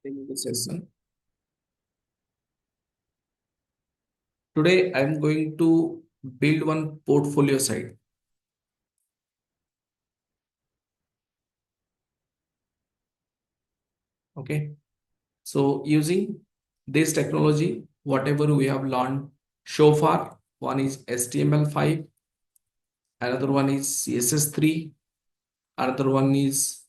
In the session. Today, I'm going to build one portfolio site. Okay. So using this technology, whatever we have learned so far, one is HTML5, another one is CSS3, another one is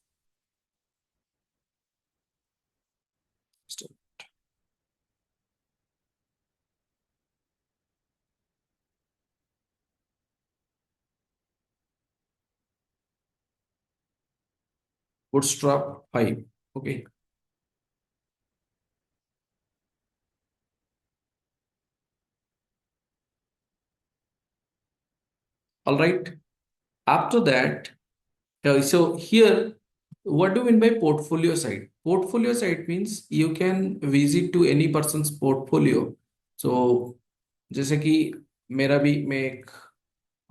Bootstrap 5. Okay. All right. After that, so here, what do you mean by portfolio site? Portfolio site means you can visit to any person's portfolio. So जैसे कि मेरा भी मैं एक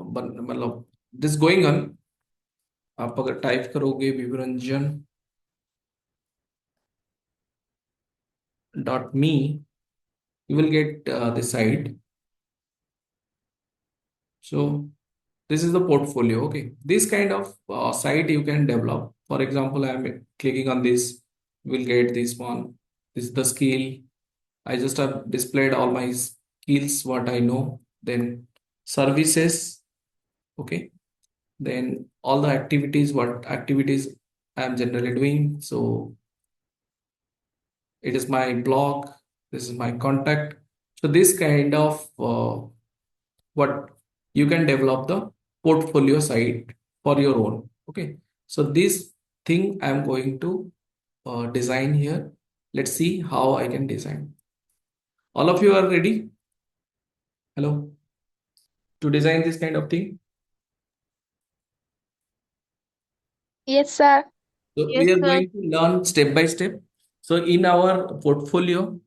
मतलब this going on आप अगर type करोगे विवरंजन .me you will get the site. So this is the portfolio. Okay, this kind of site you can develop. For example, I am clicking on this, you will get this one. This is the skill. I just have displayed all my skills, what I know. Then services. Okay, then all the activities, what activities I am generally doing. So it is my blog, this is my contact. So this kind of what you can develop the portfolio site for your own. Okay, so this thing I'm going to design here. Let's see how I can design. All of you are ready? Hello, to design this kind of thing. Yes, sir. So we are going to learn step by step. So in our portfolio,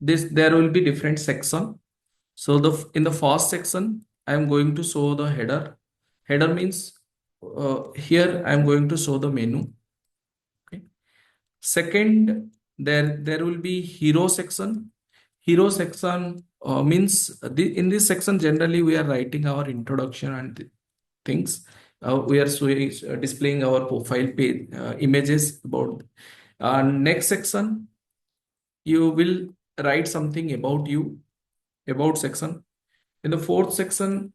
this there will be different section. So in the first section, I am going to show the header. Header means here I am going to show the menu. Okay. Second, there will be hero section. Hero section means in this section generally we are writing our introduction and things. We are showing, displaying our profile page images about. Next section, you will write something about you, about section. In the fourth section,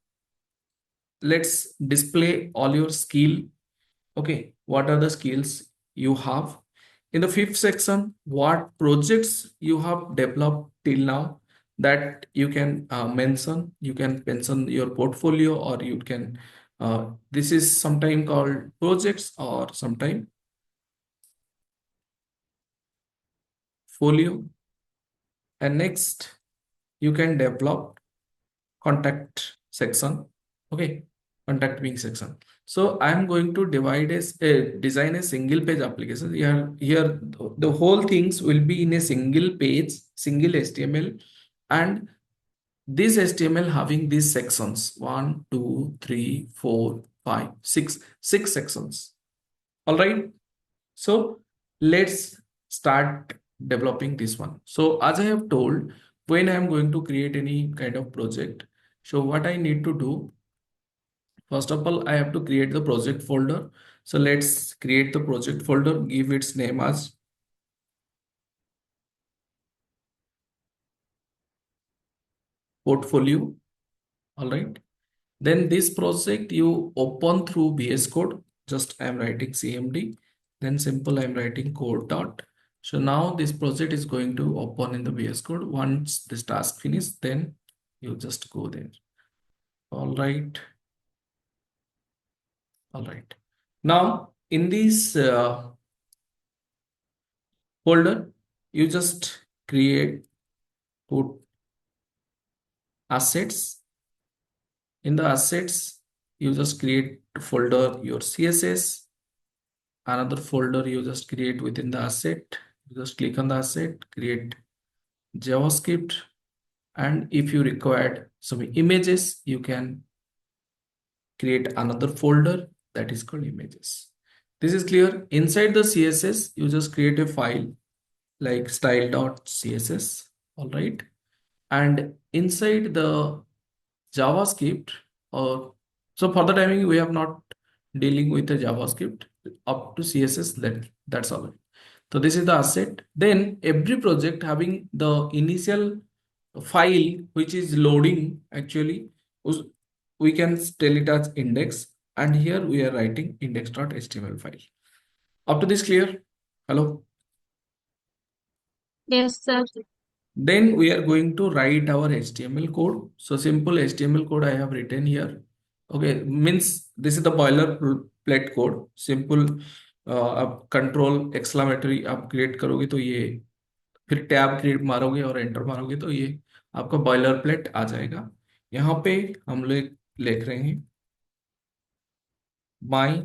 let's display all your skill. Okay, what are the skills you have? In the fifth section, what projects you have developed till now that you can mention. You can mention your portfolio, or you can this is sometime called projects or sometime folio. And next, you can develop contact section. Okay, contact me section. So I'm going to design a single page application. Here the whole things will be in a single page, single HTML, and this HTML having these sections: 1, 2, 3, 4, 5, 6, 6 sections. All right. So let's start developing this one. So as I have told, when I am going to create any kind of project, so what I need to do, first of all, I have to create the project folder. So let's create the project folder, give its name as portfolio. All right. Then this project you open through VS Code. Just I'm writing CMD. Then simple I'm writing code dot. So now this project is going to open in the VS Code. Once this task finished, then you just go there. All right. All right. Now in this folder, you just put assets. In the assets, you just create folder your CSS. Another folder you just create within the asset. You just click on the asset, create JavaScript, and if you required some images, you can create another folder that is called images. This is clear. Inside the CSS, you just create a file. like style.css. All right. And inside the JavaScript, or so for the timing, we have not dealing with the JavaScript up to CSS. That's all. So this is the asset. Then every project having the initial file which is loading actually, us- we can tell it as index, and here we are writing index.html file. Up to this clear? Hello. Yes, sir. Then we are going to write our HTML code. So simple HTML code I have written here. Okay, means this is the boilerplate code. Simple आप control exclamatory आप create करोगे तो ये, फिर tab create मारोगे और enter मारोगे तो ये आपका बॉयलर प्लेट आ जाएगा। यहाँ पे हम लोग लिख रहे हैं my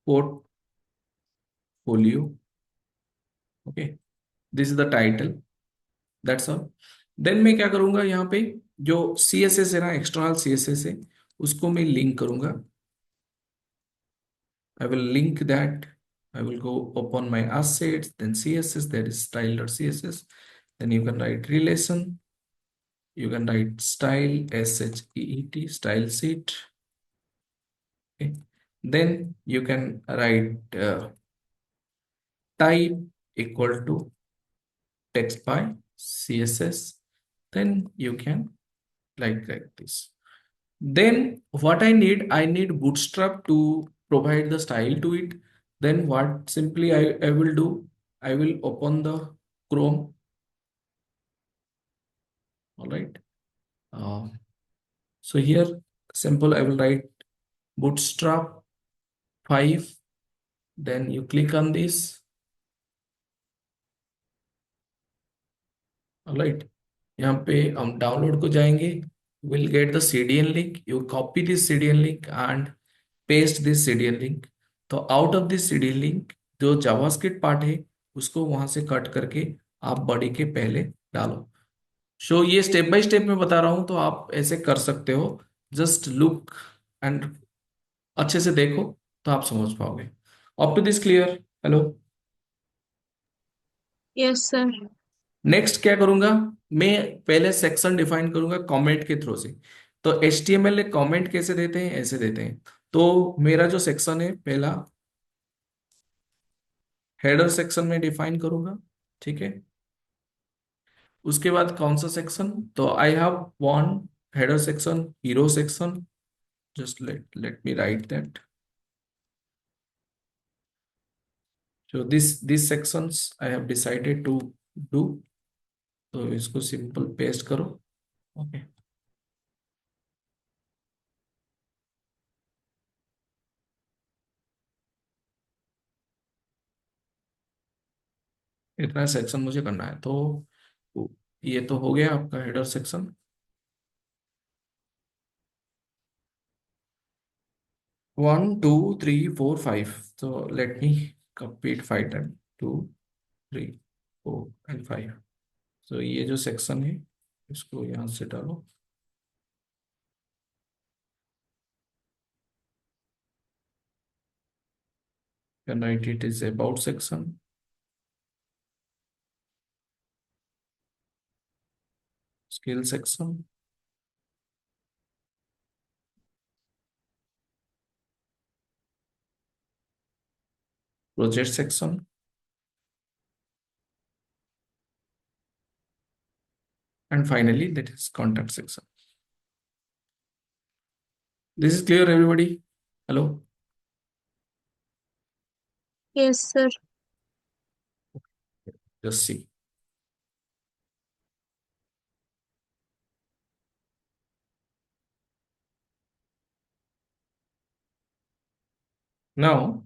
portfolio. Okay, this is the title, that's all. Then मैं क्या करूंगा, यहाँ पे जो सी एस एस है ना, एक्सटर्नल सी एस एस है, उसको मैं लिंक करूंगा। I will link that. I will go open my assets, then CSS, that is style.css. Then you can write relation. You can write style, SHEET, style sheet. Okay. Then you can write type equal to text by CSS. Then you can like this. Then what I need Bootstrap to provide the style to it. Then what simply I will do, I will open the Chrome. All right. Uh, so here simple I will write Bootstrap 5. Then you click on this. All right. यहाँ पे हम download को जाएंगे, will get the CDN link, you copy this CDN link and paste this CDN link. तो out of this CDN link जो JavaScript part है उसको वहां से कट करके आप बॉडी के पहले डालो। सो ये स्टेप बाय स्टेप में बता रहा हूं, तो आप ऐसे कर सकते हो। जस्ट लुक एंड अच्छे से देखो तो आप समझ पाओगे। Up to this clear? Hello. Yes, sir. Next क्या करूंगा, मैं पहले सेक्शन डिफाइन करूंगा कमेंट के थ्रू से। तो HTML में कमेंट कैसे देते हैं, ऐसे देते हैं। तो मेरा जो सेक्शन है पहला हेडर सेक्शन में डिफाइन करूंगा, ठीक है। उसके बाद कौन सा सेक्शन, तो I have one header section, hero section. Just let me right that. So these sections I have decided to do। तो इसको सिंपल पेस्ट करो। ओके, इतना सेक्शन मुझे करना है। तो ये तो हो गया आपका header section. 1 2 3 4 5। So let me copy it 5 times, 2 3 4 and 5। So ये जो सेक्शन है इसको यहाँ से डालो। Can write it is about section, skill section, project section, and finally that is contact section। This is clear, everybody? Hello. Yes, sir. Just see. Now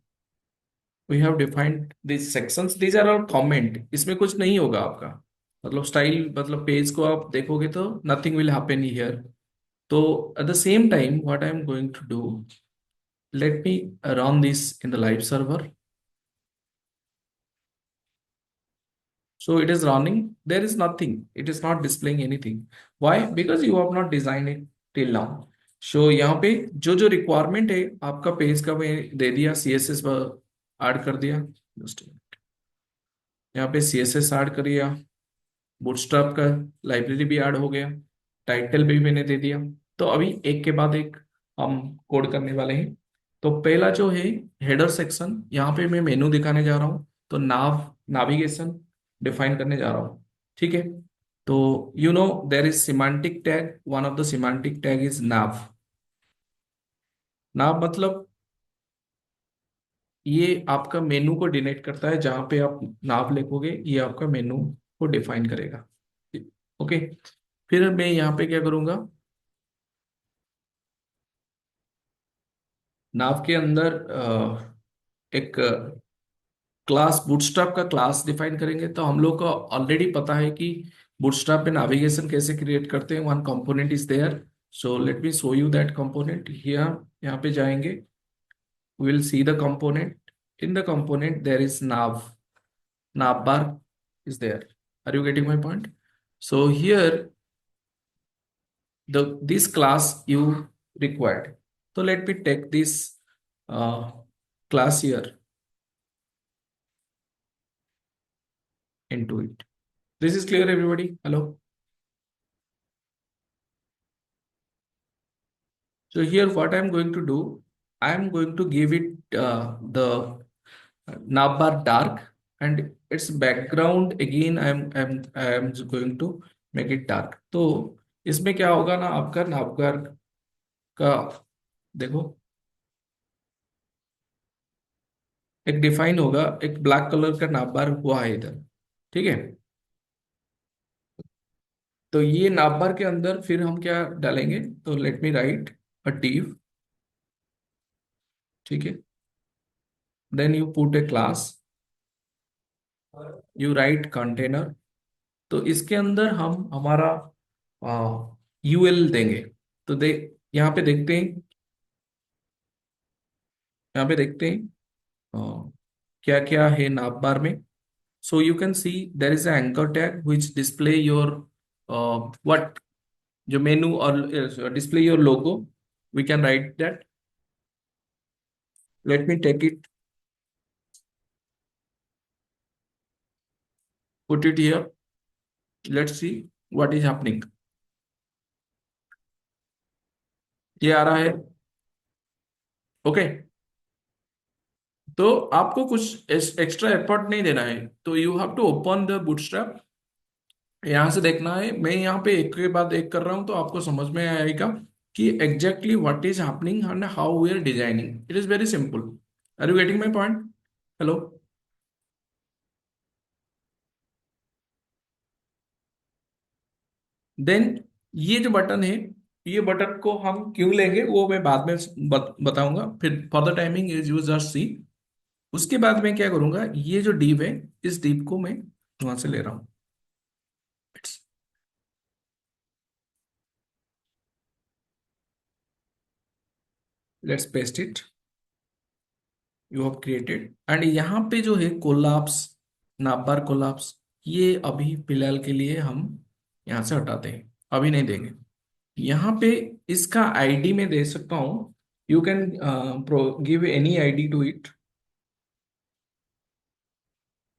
we have defined these sections, these are all comment। इसमें कुछ नहीं होगा आपका, मतलब style, मतलब page को आप देखोगे तो nothing will happen here। तो at the same time what I am going to do, let me run this in the live server। So it is running, there is nothing, it is not displaying anything। Why? Because you have not designed it till now। So यहाँ पे जो जो requirement है आपका page का मैं दे दिया, CSS पर ऐड कर दिया। जस्ट यहाँ पे CSS ऐड करिए, बूटस्ट्रैप का लाइब्रेरी भी ऐड हो गया, टाइटल भी मैंने दे दिया। तो अभी एक के बाद एक हम कोड करने वाले हैं। तो पहला जो है हेडर सेक्शन, यहाँ पे मैं मेनू दिखाने जा रहा हूँ, तो नाविगेशन डिफाइन करने जा रहा हूँ। ठीक है, तो you know there is semantic tag, one of the semantic tag is nav. Nav मतलब ये आपका मेनू को डिनोट करता है, जहां पे आप नाव लिखोगे ये आपका मेनू को डिफाइन करेगा। ओके, फिर मैं यहाँ पे क्या करूंगा, नाव के अंदर एक क्लास बूटस्ट्रैप का क्लास डिफाइन करेंगे। तो हम लोग को ऑलरेडी पता है कि बूटस्ट्रैप में नेविगेशन कैसे क्रिएट करते हैं, one component is there. So let me show you that component here. यहाँ पे जाएंगे, will see the component, in the component there is nav bar is there. Are you getting my point? So here this class you required. So let me take this class here into it. This is clear, everybody? Hello. So here what I'm going to do, I'm going to give it the navbar dark, and its background again I'm going to make it dark. तो इसमें क्या होगा ना, आपका नावगार का देखो एक define होगा, एक ब्लैक कलर का नाप बार हुआ है इधर। ठीक है, तो ये नाप बार के अंदर फिर हम क्या डालेंगे, तो let me write a div। ठीक है, then you put a class, you write container. तो इसके अंदर हम हमारा यूएल देंगे। तो यहाँ पे देखते हैं, यहाँ पे देखते हैं क्या क्या है नाप बार में। So you can C there is anchor tag which display your what, जो मेनू और display your logo, we can write that. Let me take it, put it here. Let's see what is happening. ये आ रहा है। Okay, तो आपको कुछ extra effort नहीं देना है। तो you have to open the Bootstrap, यहां से देखना है। मैं यहाँ पे एक के बाद एक कर रहा हूँ, तो आपको समझ में आएगा कि exactly what is happening and how we are designing. It is very simple. Are you getting my point? Hello. Then ये जो बटन है, ये बटन को हम क्यों लेंगे वो मैं बाद में बताऊंगा। फिर for the timing is you just see. उसके बाद मैं क्या करूंगा, ये जो डीप है, इस डीप को मैं वहां से ले रहा हूं। Let's paste it, you have created. And यहाँ पे जो है कोलाप्स, नाबार कोलाप्स, ये अभी फिलहाल के लिए हम यहाँ से हटाते हैं, अभी नहीं देंगे। यहाँ पे इसका आईडी में दे सकता हूँ, you can give any ID to it.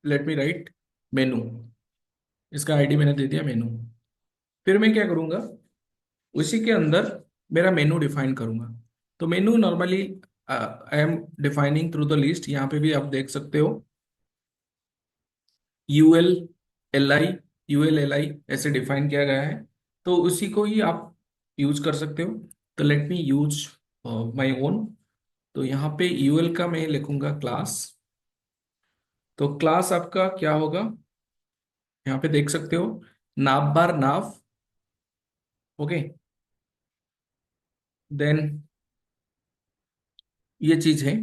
Let me write menu, इसका आईडी मैंने दे दिया मेनू। फिर मैं क्या करूंगा, उसी के अंदर मेरा मेनू डिफाइन करूंगा। तो menu normally I am defining through the list. यहाँ पे भी आप देख सकते हो UL L I, UL L I ऐसे डिफाइन किया गया है। तो उसी को ही आप यूज कर सकते हो। तो let me use my own. तो यहाँ पे यूएल का मैं लिखूंगा क्लास। तो क्लास आपका क्या होगा, यहाँ पे देख सकते हो नाव बार नाव। ओके, देन ये चीज है,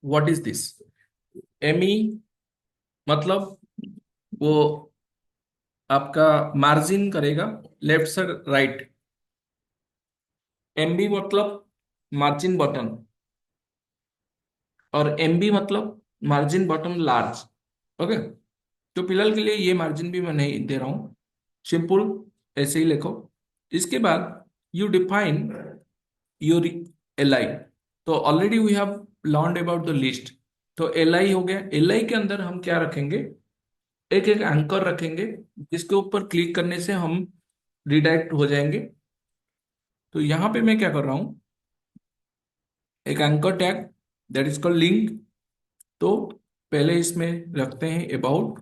व्हाट इज दिस, एमई मतलब वो आपका मार्जिन करेगा लेफ्ट से राइट। एमबी मतलब मार्जिन बटन, और एमबी मतलब मार्जिन बटन लार्ज। ओके, तो फिलहाल के लिए ये मार्जिन भी मैं नहीं दे रहा हूँ, सिंपल ऐसे ही लिखो। इसके बाद you define your L I. तो already we have learned about the list. तो एल आई हो गया। एल आई के अंदर हम क्या रखेंगे, एक एक एंकर रखेंगे जिसके ऊपर क्लिक करने से हम रिडायरेक्ट हो जाएंगे। तो यहाँ पे मैं क्या कर रहा हूँ, एक anchor tag that is called link. तो पहले इसमें रखते हैं about.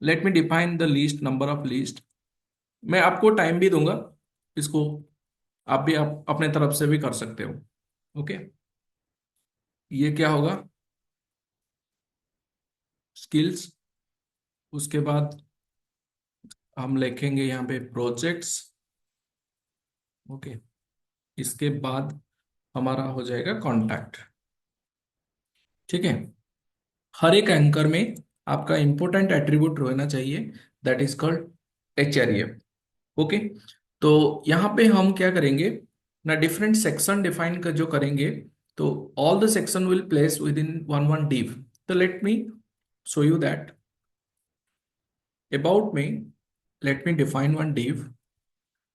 Let me define the list, number of list. मैं आपको टाइम भी दूंगा इसको, आप भी आप अपने तरफ से भी कर सकते हो। ओके, ये क्या होगा, स्किल्स। उसके बाद हम लिखेंगे यहाँ पे प्रोजेक्ट्स। ओके, इसके बाद हमारा हो जाएगा कॉन्टैक्ट। ठीक है, हर एक एंकर में आपका इंपॉर्टेंट एट्रीब्यूट रहना चाहिए, that is called HRF. Okay, तो यहाँ पे हम क्या करेंगे ना, डिफरेंट सेक्शन डिफाइन कर जो करेंगे। तो all the section will place with in one one div। तो let me show you that about में let me define one div,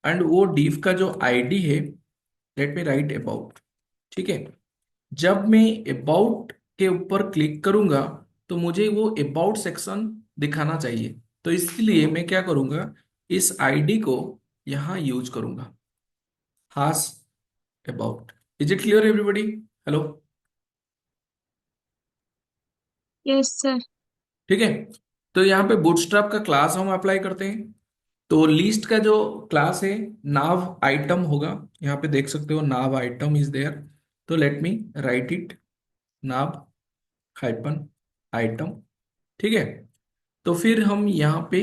and वो div का जो id है let me write about। ठीक है, जब मैं about के ऊपर क्लिक करूंगा तो मुझे वो about सेक्शन दिखाना चाहिए। तो इसलिए मैं क्या करूंगा, इस id को यहाँ यूज करूंगा, has about। Is it clear everybody? Hello? Yes, sir. ठीक है, तो यहाँ पे बूटस्ट्रैप का क्लास हम अप्लाई करते हैं। तो लिस्ट का जो क्लास है, नाव आइटम होगा। यहाँ पे देख सकते हो नाव आइटम इज देयर। तो let me write it, now hyphen item. ठीक है, तो फिर हम यहाँ पे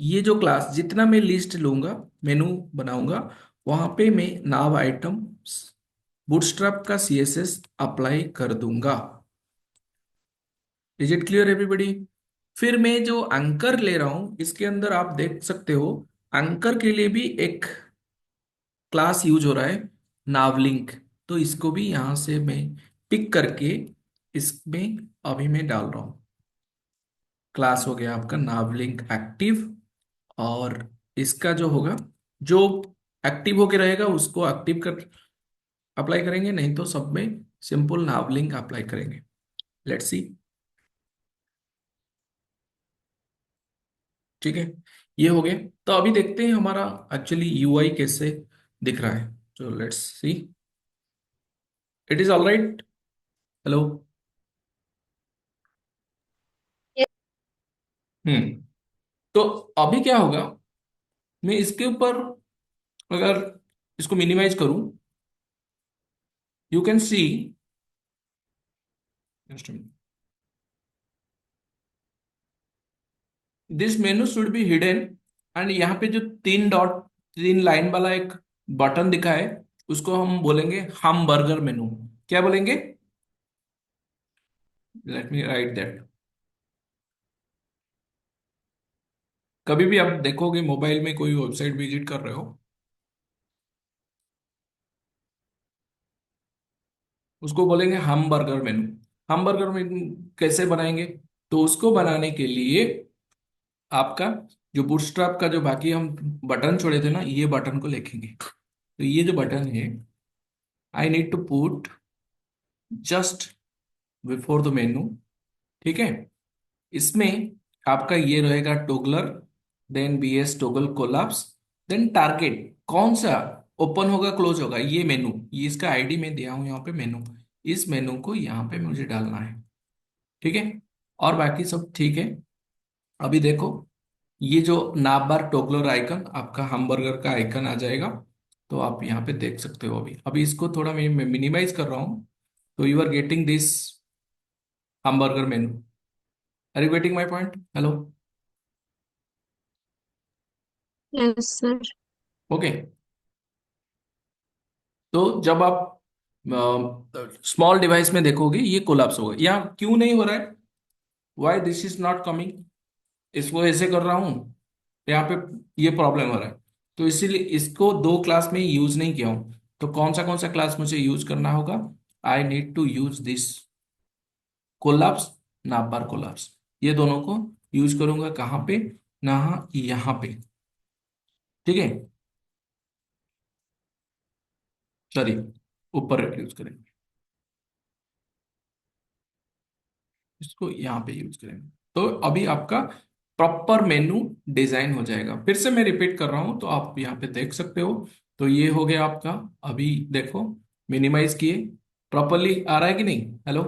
ये जो क्लास जितना मैं लिस्ट लूंगा, मेनू बनाऊंगा, वहां पे मैं नाव आइटम बूटस्ट्रैप का सीएसएस अप्लाई कर दूंगा। Is it clear everybody? फिर मैं जो एंकर ले रहा हूं इसके अंदर आप देख सकते हो, एंकर के लिए भी एक क्लास यूज हो रहा है, नावलिंक। तो इसको भी यहां से मैं पिक करके इसमें अभी मैं डाल रहा हूं। क्लास हो गया आपका नावलिंक एक्टिव। और इसका जो होगा, जो एक्टिव होके रहेगा उसको एक्टिव कर अप्लाई करेंगे, नहीं तो सब में सिंपल नावलिंक अप्लाई करेंगे। Let's see. ठीक है, ये हो गया। तो अभी देखते हैं हमारा एक्चुअली यूआई कैसे दिख रहा है। तो let's C, it is all right. Hello? Yes, हम्म, तो अभी क्या होगा, मैं इसके ऊपर अगर इसको मिनिमाइज करूं, you can C, this menu should be hidden. And यहाँ पे जो तीन डॉट, तीन लाइन वाला एक बटन दिखा है, उसको हम बोलेंगे हम बर्गर मेनू। क्या बोलेंगे? Late me right that. कभी भी आप देखोगे मोबाइल में कोई वेबसाइट विजिट कर रहे हो, उसको बोलेंगे हम बर्गर मेनू। हम बर्गर मेनू कैसे बनाएंगे? तो उसको बनाने के लिए आपका जो बूटस्ट्रैप का जो बाकी हम बटन छोड़े थे ना, ये बटन को लिखेंगे। तो ये जो बटन है, I need to put just before the menu. ठीक है, इसमें आपका ये रहेगा toggler, then BS toggle collapse, then target कौन सा ओपन होगा क्लोज होगा, ये मेनू, ये इसका आईडी मैं दिया हूं यहाँ पे मेनू। इस मेनू को यहाँ पे मुझे डालना है। ठीक है, और बाकी सब ठीक है। अभी देखो, ये जो नाप बार टोगलर आइकन आपका हमबर्गर का आइकन आ जाएगा। तो आप यहाँ पे देख सकते हो। अभी अभी इसको थोड़ा मैं मिनिमाइज कर रहा हूँ। तो you are getting this hamburger menu. Are you getting my point? Hello? yes, sir. Okay, तो जब आप स्मॉल डिवाइस में देखोगे ये कोलैप्स होगा। यहाँ क्यों नहीं हो रहा है, why this is not coming, इसको ऐसे कर रहा हूँ, यहाँ पे ये प्रॉब्लम हो रहा है। तो इसीलिए इसको दो क्लास में यूज नहीं किया हूँ। तो कौन सा क्लास मुझे यूज करना होगा, I need to use this collapse, navbar collapse. ये दोनों को यूज करूंगा कहाँ पे ना, यहाँ पे। ठीक है, चलिए ऊपर यूज करेंगे, इसको यहाँ पे यूज करेंगे। तो अभी आपका प्रॉपर मेनू डिजाइन हो जाएगा। फिर से मैं रिपीट कर रहा हूं तो आप यहाँ पे देख सकते हो। तो ये हो गया आपका। अभी देखो, मिनिमाइज किए, प्रॉपरली आ रहा है कि नहीं? Hello,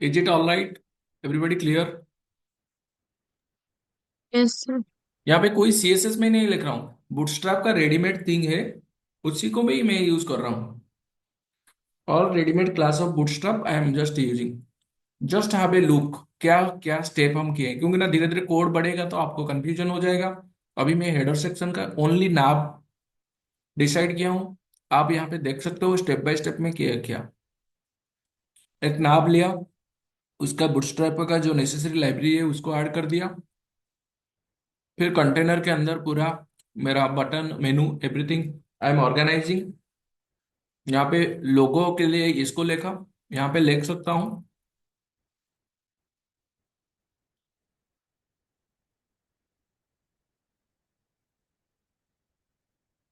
is it all right? Everybody clear? Yes sir. यहाँ पे कोई सीएसएस में नहीं लिख रहा हूँ, बूटस्ट्रैप का रेडीमेड थिंग है, उसी को भी मैं यूज कर रहा हूँ। और readymade class of bootstrap I am just using. Just have a look, क्या क्या स्टेप हम किए हैं, क्योंकि ना धीरे धीरे कोड बढ़ेगा तो आपको कंफ्यूजन हो जाएगा। अभी मैं हेडर सेक्शन का ओनली नाम डिसाइड किया हूँ। आप यहाँ पे देख सकते हो स्टेप बाय स्टेप में किया क्या। एक नाम लिया, उसका बूटस्ट्रैप का जो नेसेसरी लाइब्रेरी है उसको ऐड कर दिया। फिर कंटेनर के अंदर पूरा मेरा button menu everything I am organising. यहाँ पे लोगो के लिए इसको लिखा, यहाँ पे लिख सकता हूँ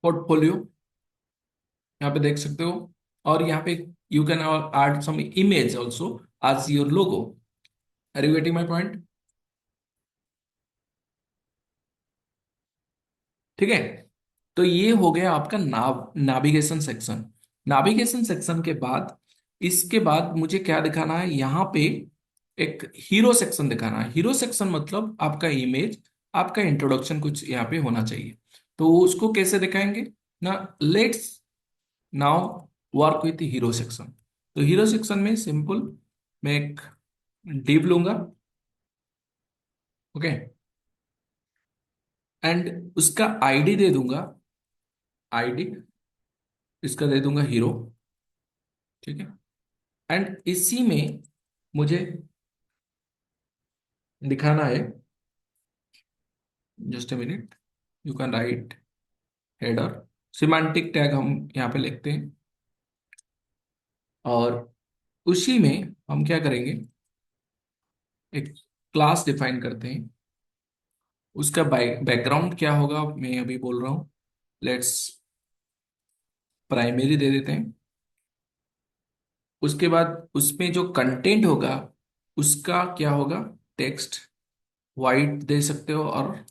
पोर्टफोलियो, यहाँ पे देख सकते हो। और यहाँ पे you can add some image also as your logo. Are you getting my point? ठीक है। तो ये हो गया आपका नाविगेशन सेक्शन। नाविगेशन सेक्शन के बाद, इसके बाद मुझे क्या दिखाना है यहाँ पे, एक हीरो सेक्शन दिखाना है। हीरो सेक्शन मतलब आपका इमेज, आपका इंट्रोडक्शन कुछ यहाँ पे होना चाहिए। तो उसको कैसे दिखाएंगे ना, let's now work with hero section. तो हीरो सेक्शन में सिंपल, मैं एक डिव लूंगा, ओके, एंड उसका आईडी दे दूंगा, आईडी इसका दे दूंगा हीरो, ठीक है। एंड इसी में मुझे दिखाना है, just a minute, you can right header, semantic tag हम यहाँ पे लिखते हैं। और उसी में हम क्या करेंगे, एक क्लास डिफाइन करते हैं। उसका बैकग्राउंड क्या होगा मैं अभी बोल रहा हूँ, लेट्स प्राइमरी दे देते हैं। उसके बाद उसमें जो कंटेंट होगा उसका क्या होगा, टेक्स्ट वाइट दे सकते हो और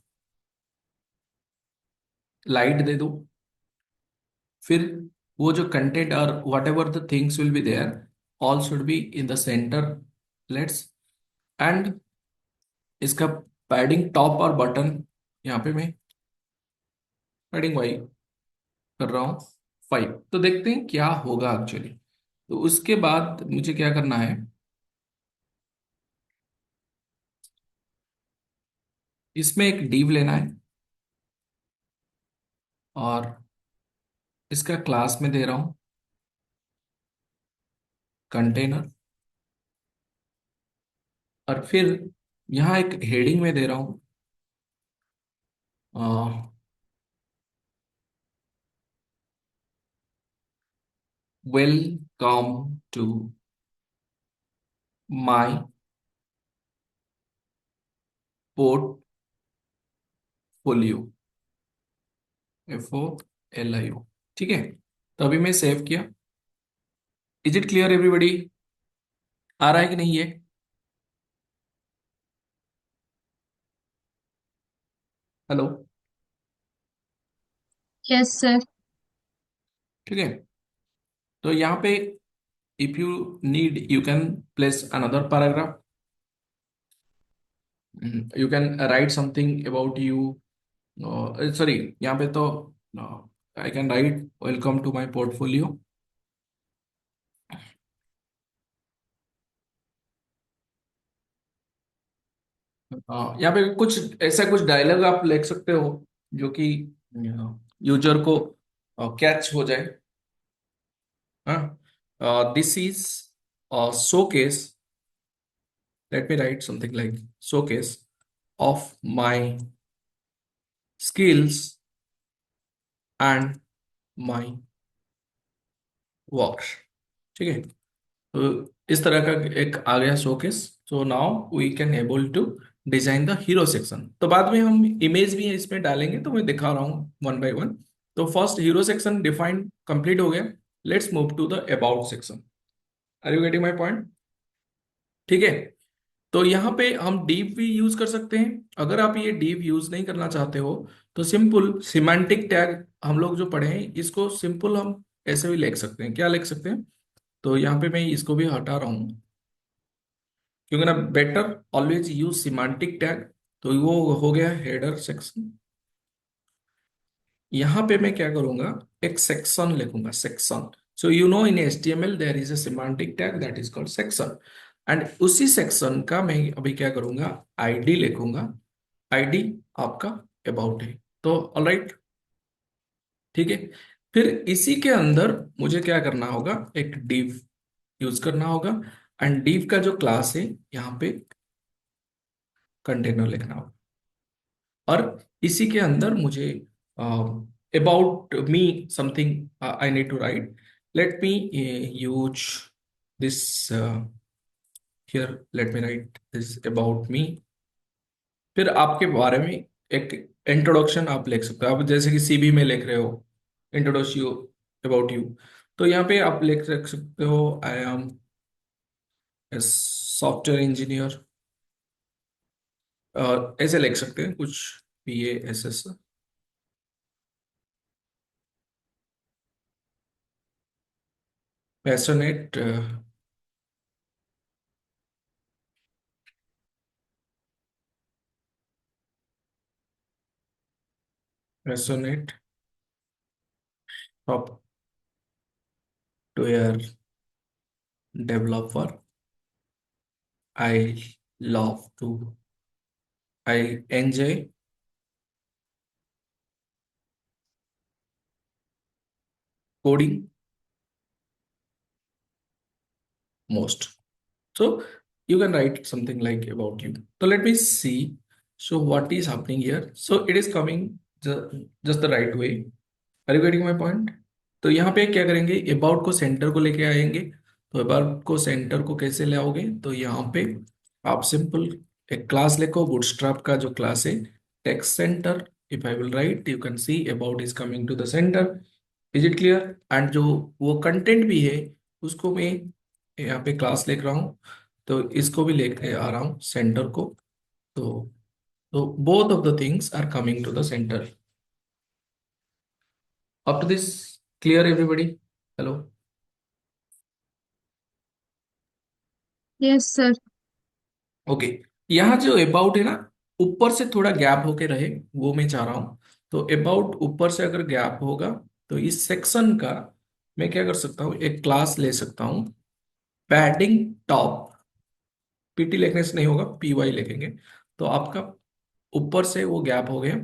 लाइट दे दो। फिर वो जो कंटेंट और whatever the things will be there, all should be in the centre, let's. एंड इसका पैडिंग टॉप और बटन, यहाँ पे मैं पैडिंग वाई कर रहा हूँ 5। तो देखते हैं क्या होगा एक्चुअली। तो उसके बाद मुझे क्या करना है, इसमें एक डिव लेना है और इसका क्लास में दे रहा हूँ कंटेनर। और फिर यहाँ एक हेडिंग में दे रहा हूँ welcome to my portfolio, FOLIO, ठीक है। तो अभी मैं सेव किया। Is it clear everybody? आ रहा है कि नहीं ये? Hello, yes sir. ठीक है। तो यहाँ पे if you need you can place another paragraph, you can write something about you, sorry, यहाँ पे तो I can write welcome to my portfolio. यहाँ पे कुछ ऐसा कुछ डायलॉग आप लिख सकते हो जो कि यूजर को कैच हो जाए। हाँ, this is showcase, let me write something like showcase of my skills and my work, ठीक है। तो इस तरह का एक आ गया showcase. So now we can able to design the hero section. तो बाद में हम इमेज भी इसमें डालेंगे, तो मैं दिखा रहा हूँ वन बाय वन। तो first hero section define complete हो गया। Let's move to the about section. Are you getting my point? ठीक है। तो यहाँ पे हम डीप भी यूज कर सकते हैं। अगर आप ये डीप यूज नहीं करना चाहते हो तो सिंपल सिमेंटिक टैग हम लोग जो पढ़े हैं इसको सिंपल हम ऐसे भी लिख सकते हैं। क्या लिख सकते हैं? तो यहाँ पे मैं इसको भी हटा रहा हूँ, क्योंकि ना better always use semantic tag. तो वो हो गया हेडर सेक्शन। यहाँ पे मैं क्या करूंगा, एक सेक्शन लिखूंगा, section. So you know in HTML there is a semantic tag that is called section. And उसी सेक्शन का मैं अभी क्या करूंगा, आईडी लिखूंगा। आईडी आपका अबाउट है। तो ऑलराइट, ठीक है। फिर इसी के अंदर मुझे क्या करना होगा, एक div यूज करना होगा। एंड div का जो क्लास है यहाँ पे कंटेनर लिखना होगा। और इसी के अंदर मुझे about me something I need to write. Let me use this here. Let me write this about me. फिर आपके बारे में एक इंट्रोडक्शन आप लिख सकते हो। आप जैसे कि सीवी में लिख रहे हो इंट्रोड्यूस यू, अबाउट यू, तो यहाँ पे आप लिख रख सकते हो I am a software engineer. ऐसे लिख सकते हैं कुछ, PASS, passionate, passionate software developer. I love to, I enjoy coding most. So you can write something like about you. So let me see. So what is happening here? So it is coming just the right way. Are you getting my point? तो यहाँ पे क्या करेंगे, about को centre को लेके आएंगे। तो अबाउट को सेंटर को कैसे ले आओगे, तो यहाँ पे आप सिंपल एक क्लास लिखो, बूटस्ट्रैप का जो क्लास है, text centre. If I will write, you can see about is coming to the centre. Is it clear? And जो वो कंटेंट भी है उसको मैं यहाँ पे क्लास लिख रहा हूँ, तो इसको भी लेके आ रहा हूँ सेंटर को। तो both of the things are coming to the centre. Up to this clear everybody? Hello? Yes sir. Okay. यहाँ जो अबाउट है ना, ऊपर से थोड़ा गैप होके रहे, वो मैं चाह रहा हूँ। तो अबाउट ऊपर से अगर गैप होगा तो इस सेक्शन का मैं क्या कर सकता हूँ, एक क्लास ले सकता हूँ, पैडिंग टॉप। PT लिखने से नहीं होगा, PY लिखेंगे। तो आपका ऊपर से वो गैप हो गया।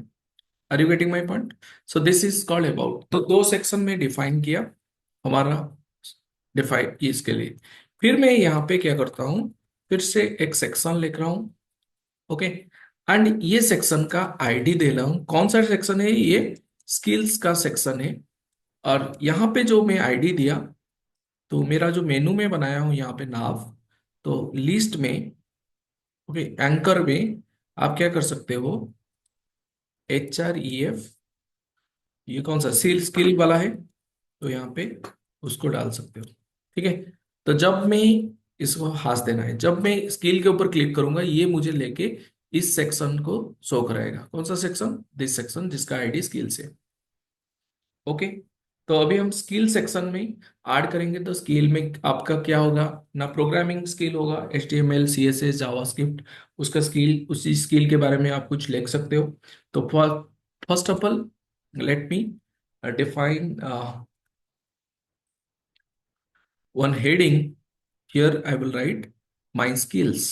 Are you getting my point? So this is called about. तो दो सेक्शन में डिफाइन किया हमारा, डिफाइन इसके लिए। फिर मैं यहाँ पे क्या करता हूँ, फिर से एक सेक्शन लिख रहा हूँ। ओके। एंड ये सेक्शन का आईडी दे रहा हूँ। कौन सा सेक्शन है ये? स्किल्स का सेक्शन है। और यहाँ पे जो मैं आईडी दिया, तो मेरा जो मेनू में बनाया हूँ यहाँ पे नाव, तो लिस्ट में, ओके, एंकर में आप क्या कर सकते हो, HREF, ये कौन सा सील स्किल वाला है, तो यहाँ पे उसको डाल सकते हो। ठीक है। तो जब मैं इसको हाथ देना है, जब मैं स्किल के ऊपर क्लिक करूंगा, ये मुझे लेके इस सेक्शन को शो कराएगा। कौन सा सेक्शन? दिस सेक्शन जिसका आईडी स्किल्स है। ओके। तो अभी हम स्किल सेक्शन में ऐड करेंगे। तो स्किल में आपका क्या होगा ना, प्रोग्रामिंग स्किल होगा, HTML CSS जावास्क्रिप्ट। उसका स्किल, उसी स्किल के बारे में आप कुछ लिख सकते हो। तो first of all let me define one heading. Here I will write my skills.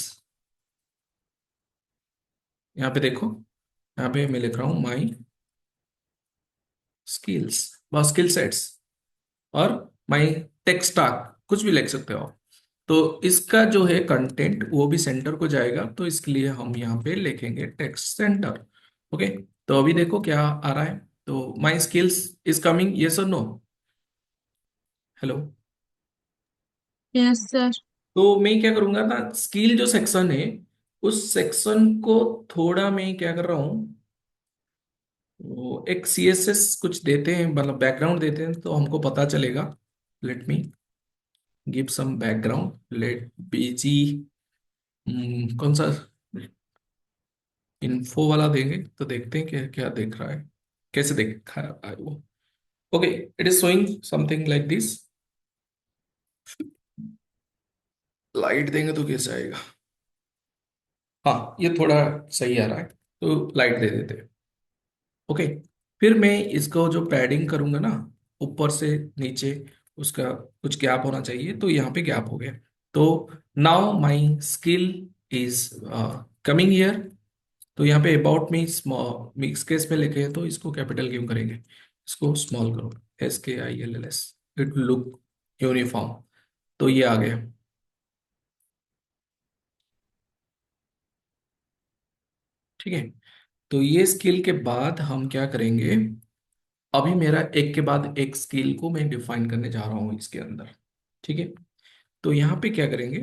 यहाँ पे देखो, यहाँ पे मैं लिख रहा हूँ my skills, व स्किल सेट्स, और my tech stack, कुछ भी लिख सकते हो आप। तो इसका जो है कंटेंट वो भी सेंटर को जाएगा, तो इसके लिए हम यहाँ पे लिखेंगे टेक्स्ट सेंटर। ओके। तो अभी देखो क्या आ रहा है। तो my skills is coming, yes or no? Hello? Yes sir. तो मैं क्या करूंगा ना, स्किल जो सेक्शन है उस सेक्शन को थोड़ा मैं क्या कर रहा हूँ, वो एक सीएसएस कुछ देते हैं, मतलब बैकग्राउंड देते हैं तो हमको पता चलेगा। Let me give some background, let BG कौन सा इन्फो वाला देंगे तो देखते हैं क्या क्या देख रहा है, कैसे देख रहा है वो। Okay, it is showing something like this. Light देंगे तो कैसे आएगा? हाँ, ये थोड़ा सही आ रहा है, तो लाइट दे देते हैं। ओके, फिर मैं इसको जो पैडिंग करूंगा ना, ऊपर से नीचे उसका कुछ गैप होना चाहिए, तो यहाँ पे गैप हो गया। तो now my skill is coming here. तो यहाँ पे about me small mix case में लिखे हैं, तो इसको कैपिटल क्यों करेंगे, इसको स्मॉल करो, SKILLS, इट लुक यूनिफॉर्म। तो ये आ गया। ठीक है, तो ये स्किल के बाद हम क्या करेंगे, अभी मेरा एक के बाद एक स्किल को मैं डिफाइन करने जा रहा हूँ इसके अंदर। ठीक है, तो यहाँ पे क्या करेंगे,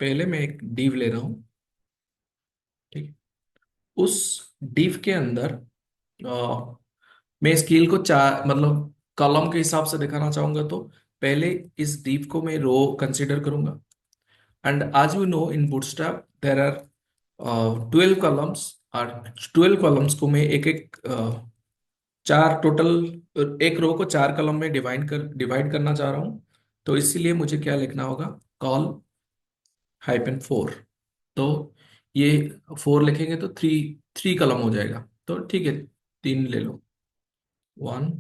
पहले मैं एक div ले रहा हूँ। ठीक है, उस div के अंदर मैं स्केल को चार, मतलब कॉलम के हिसाब से दिखाना चाहूंगा, तो पहले इस div को मैं रो कंसीडर करूंगा। एंड आज you know in Bootstrap there are 12 columns, और 12 कॉलम्स को मैं एक एक चार टोटल, एक रो को चार कॉलम में डिवाइड करना चाह रहा हूँ। तो इसीलिए मुझे क्या लिखना होगा, कॉल -4। तो ये 4 लिखेंगे तो थ्री थ्री कलम हो जाएगा, तो ठीक है, तीन ले लो, 1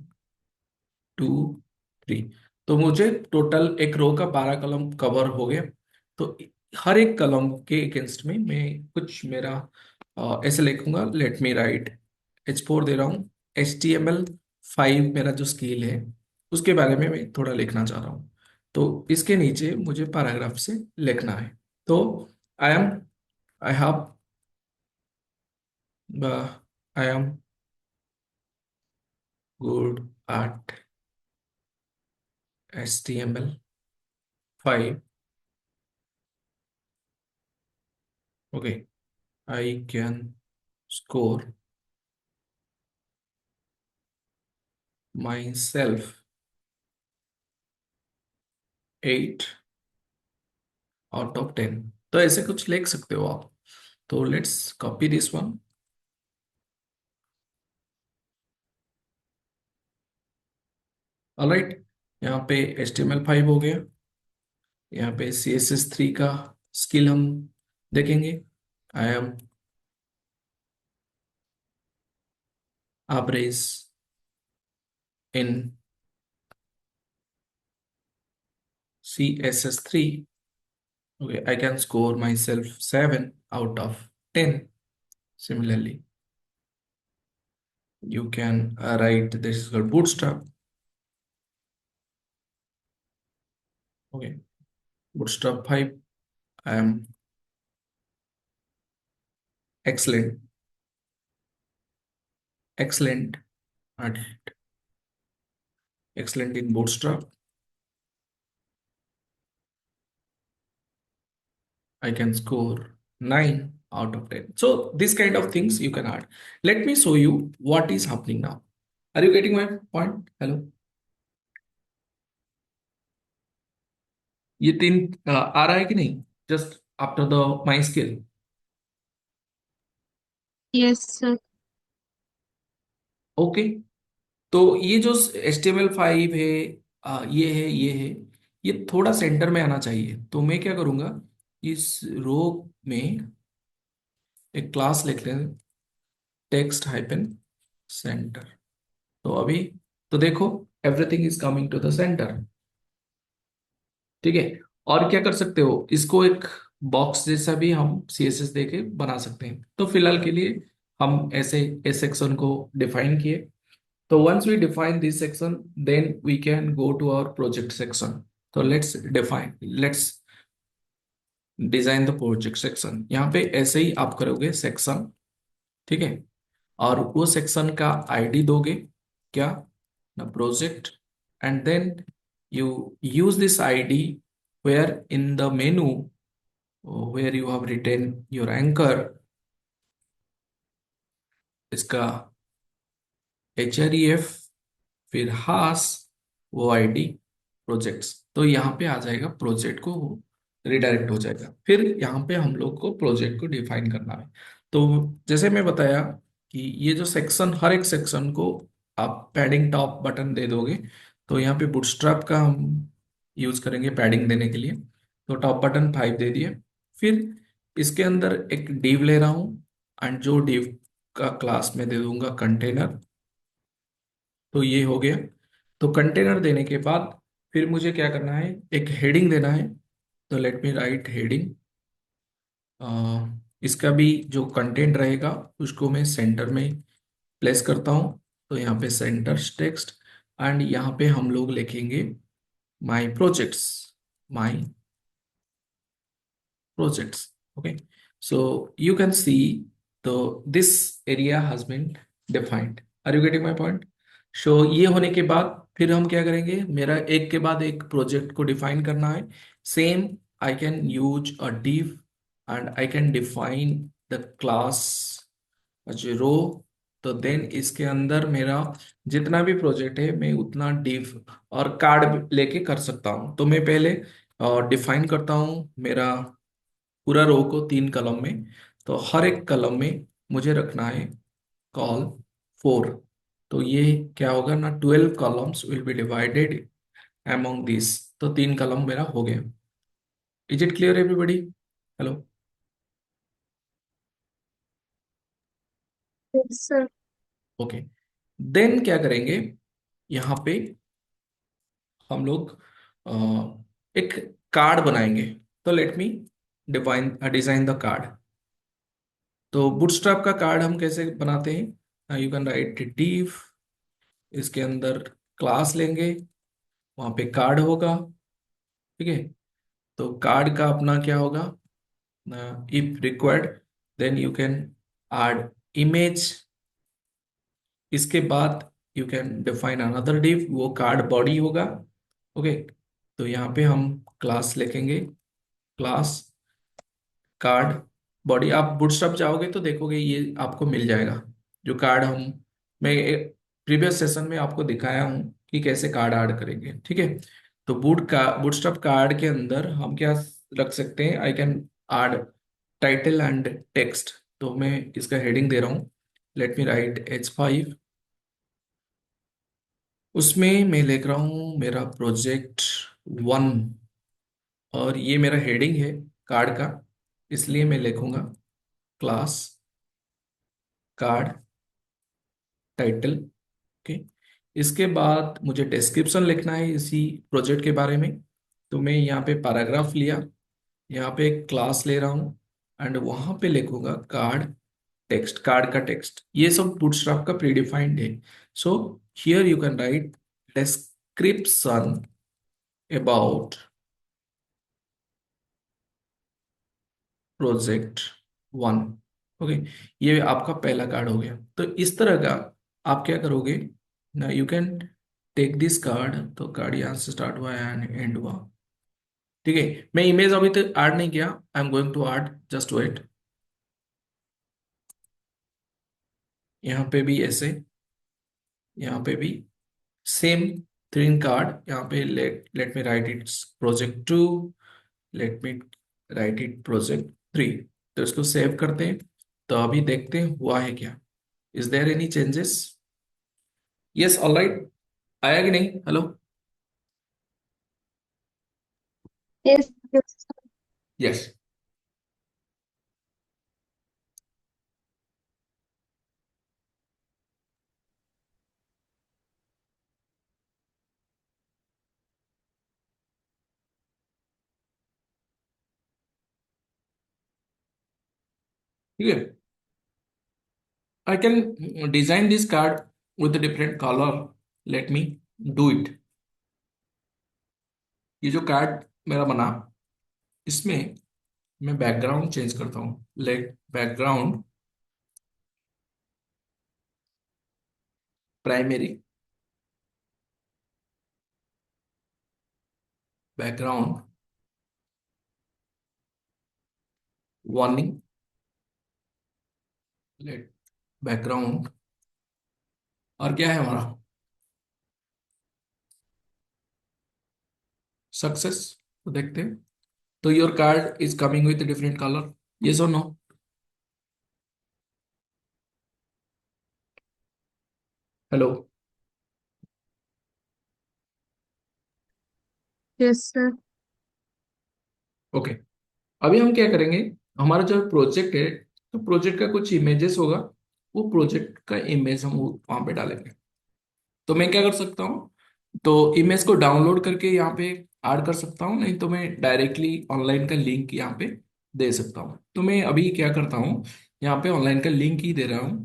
2 3। तो मुझे टोटल एक रो का 12 कलम कवर हो गया। तो हर एक कलम के अगेंस्ट में मैं कुछ मेरा ऐसे लिखूंगा, लेट मी राइट H4 दे रहा हूँ। HTML5 मेरा जो स्किल है उसके बारे में मैं थोड़ा लिखना चाह रहा हूँ, तो इसके नीचे मुझे पैराग्राफ से लिखना है। तो I am I have I am good at HTML5। Okay, I can score myself 8 out of 10। तो ऐसे कुछ लिख सकते हो आप। तो let's copy this one. Alright, यहाँ पे HTML5 हो गया। यहाँ पे CSS3 का स्किल हम देखेंगे। I am average in CSS3। Okay, I can score myself 7 out of 10। Similarly, you can write this is called Bootstrap. Okay, Bootstrap 5. I am excellent, excellent at excellent in Bootstrap. I can score 9 out of 10. So this kind of things you can add. Let me show you what is happening now. Are you getting my point? Hello. ये तीन आ रहा है कि नहीं, just after the my skill? Yes, sir. Okay, तो ये जो HTML5 है, ये है, ये है, ये थोड़ा सेंटर में आना चाहिए। तो मैं क्या करूंगा, इस रो में एक क्लास लिख लें, text-center। तो अभी तो देखो, everything is coming to the centre. ठीक है, और क्या कर सकते हो, इसको एक बॉक्स जैसा भी हम CSS देके बना सकते हैं। तो फिलहाल के लिए हम ऐसे इस सेक्शन को डिफाइन किए। तो once we define this section, then we can go to our project section। तो let's design the project section। यहाँ पे ऐसे ही आप करोगे सेक्शन। ठीक है, और वो सेक्शन का आईडी दोगे, क्या ना, project. And then you use this ID where in the menu where you have written your anchor, इसका href, फिर हास वो आईडी प्रोजेक्ट्स, तो यहाँ पे आ जाएगा प्रोजेक्ट को, रिडायरेक्ट हो जाएगा। फिर यहाँ पे हम लोग को प्रोजेक्ट को डिफाइन करना है। तो जैसे मैं बताया कि ये जो सेक्शन, हर एक सेक्शन को आप पैडिंग टॉप बटन दे दोगे। तो यहाँ पे बूटस्ट्रैप का हम यूज करेंगे पैडिंग देने के लिए। तो टॉप बटन 5 दे दिए। फिर इसके अंदर एक डिव ले रहा हूँ, एंड जो डिव का क्लास में दे दूंगा कंटेनर। तो ये हो गया। तो कंटेनर देने के बाद फिर मुझे क्या करना है, एक हेडिंग देना है। तो लेट मी राइट हेडिंग। इसका भी जो कंटेंट रहेगा उसको मैं सेंटर में प्लेस करता हूँ। तो यहाँ पे सेंटर टेक्स्ट, एंड यहाँ पे हम लोग लिखेंगे my projects, my projects. Okay, so you can see, so this area has been defined. Are you getting my point? So ये होने के बाद फिर हम क्या करेंगे, मेरा एक के बाद एक प्रोजेक्ट को डिफाइन करना है। Same, I can use a div and I can define the class as a row। तो देन इसके अंदर मेरा जितना भी प्रोजेक्ट है मैं उतना div और कार्ड लेके कर सकता हूँ। तो मैं पहले डिफाइन करता हूँ मेरा पूरा रो को 3 कलम में। तो हर एक कलम में मुझे रखना है कॉल 4। तो ये क्या होगा ना, 12 columns will be divided among this. तो 3 कलम मेरा हो गया। Is it clear everybody? Hello? Yes, sir. Okay. Then क्या करेंगे, यहाँ पे हम लोग अ, एक कार्ड बनाएंगे। तो let me define design the card. तो बूटस्ट्रैप का कार्ड हम कैसे बनाते हैं, यू कैन राइट div, इसके अंदर क्लास लेंगे, वहां पे कार्ड होगा। ठीक है, तो कार्ड का अपना क्या होगा, if required then you can add image. इसके बाद you can define another div, वो कार्ड बॉडी होगा। ओके, तो यहाँ पे हम क्लास लिखेंगे, क्लास कार्ड बॉडी। आप बूटस्ट्रैप जाओगे तो देखोगे ये आपको मिल जाएगा, जो कार्ड हम, मैं प्रीवियस सेशन में आपको दिखाया हूँ कि कैसे कार्ड ऐड करेंगे। ठीक है, तो बूटस्ट्रैप कार्ड के अंदर हम क्या रख सकते हैं, I can add title and text. तो मैं इसका हेडिंग दे रहा हूँ, लेट मी राइट H5। उसमें मैं लिख रहा हूँ मेरा प्रोजेक्ट 1, और ये मेरा हेडिंग है कार्ड का, इसलिए मैं लिखूंगा क्लास कार्ड टाइटल। ओके, इसके बाद मुझे डिस्क्रिप्शन लिखना है इसी प्रोजेक्ट के बारे में। तो मैं यहाँ पे पैराग्राफ लिया, यहाँ पे एक क्लास ले रहा हूँ, एंड वहां पे लिखूंगा कार्ड टेक्स्ट, कार्ड का टेक्स्ट। ये सब बूटस्ट्रैप का प्रीडिफाइंड है। So here you can right description about project 1। Okay, ये आपका पहला कार्ड हो गया। तो इस तरह का आप क्या करोगे ना, you can take this card. तो कार्ड यहाँ से स्टार्ट हुआ एंड एंड हुआ। ठीक है, मैं इमेज अभी तक ऐड नहीं किया, I am going to add, just wait. यहाँ पे भी ऐसे, यहाँ पे भी सेम 3 कार्ड। यहाँ पे let let me write it project 2, let me write it project 3। तो इसको सेव करते हैं। तो अभी देखते हैं हुआ है क्या, is there any changes? Yes, all right. आया कि नहीं? हेलो? Yes, yes, yes. ठीक है, I can design this card with different colour. Let me do it. ये जो कार्ड मेरा बना, इसमें मैं बैकग्राउंड चेंज करता हूँ। Let background primary, background warning, let background, और क्या है हमारा सक्सेस। तो देखते हैं। तो your card is coming with different colour, yes और no? Hello. Yes, sir. Okay, अभी हम क्या करेंगे, हमारा जो प्रोजेक्ट है, तो प्रोजेक्ट का कुछ इमेजेस होगा, वो प्रोजेक्ट का इमेज हम वहां पे डालेंगे। तो मैं क्या कर सकता हूँ, तो इमेज को डाउनलोड करके यहाँ पे ऐड कर सकता हूँ, नहीं तो मैं डायरेक्टली ऑनलाइन का लिंक यहाँ पे दे सकता हूँ। तो मैं अभी क्या करता हूँ, यहाँ पे ऑनलाइन का लिंक ही दे रहा हूँ।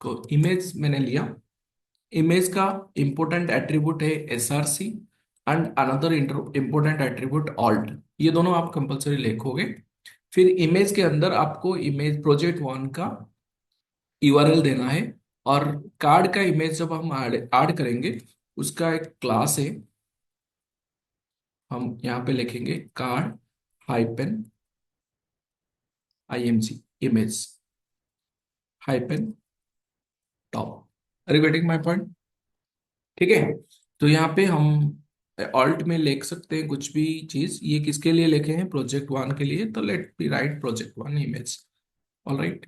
तो इमेज मैंने लिया, इमेज का इंपॉर्टेंट एट्रीब्यूट है SRC, and another important attribute alt, ये दोनों आप कंपलसरी लिखोगे। फिर इमेज के अंदर आपको इमेज प्रोजेक्ट वन का यूआरएल देना है, और कार्ड का इमेज जब हम ऐड करेंगे, उसका एक क्लास है, हम यहाँ पे लिखेंगे card hyphen IMG image hyphen top. Are you getting my point? ठीक है। तो यहाँ पे हम ऑल्ट में लिख सकते हैं कुछ भी चीज, ये किसके लिए लिखे हैं, प्रोजेक्ट वन के लिए, तो let be write project one image. All right.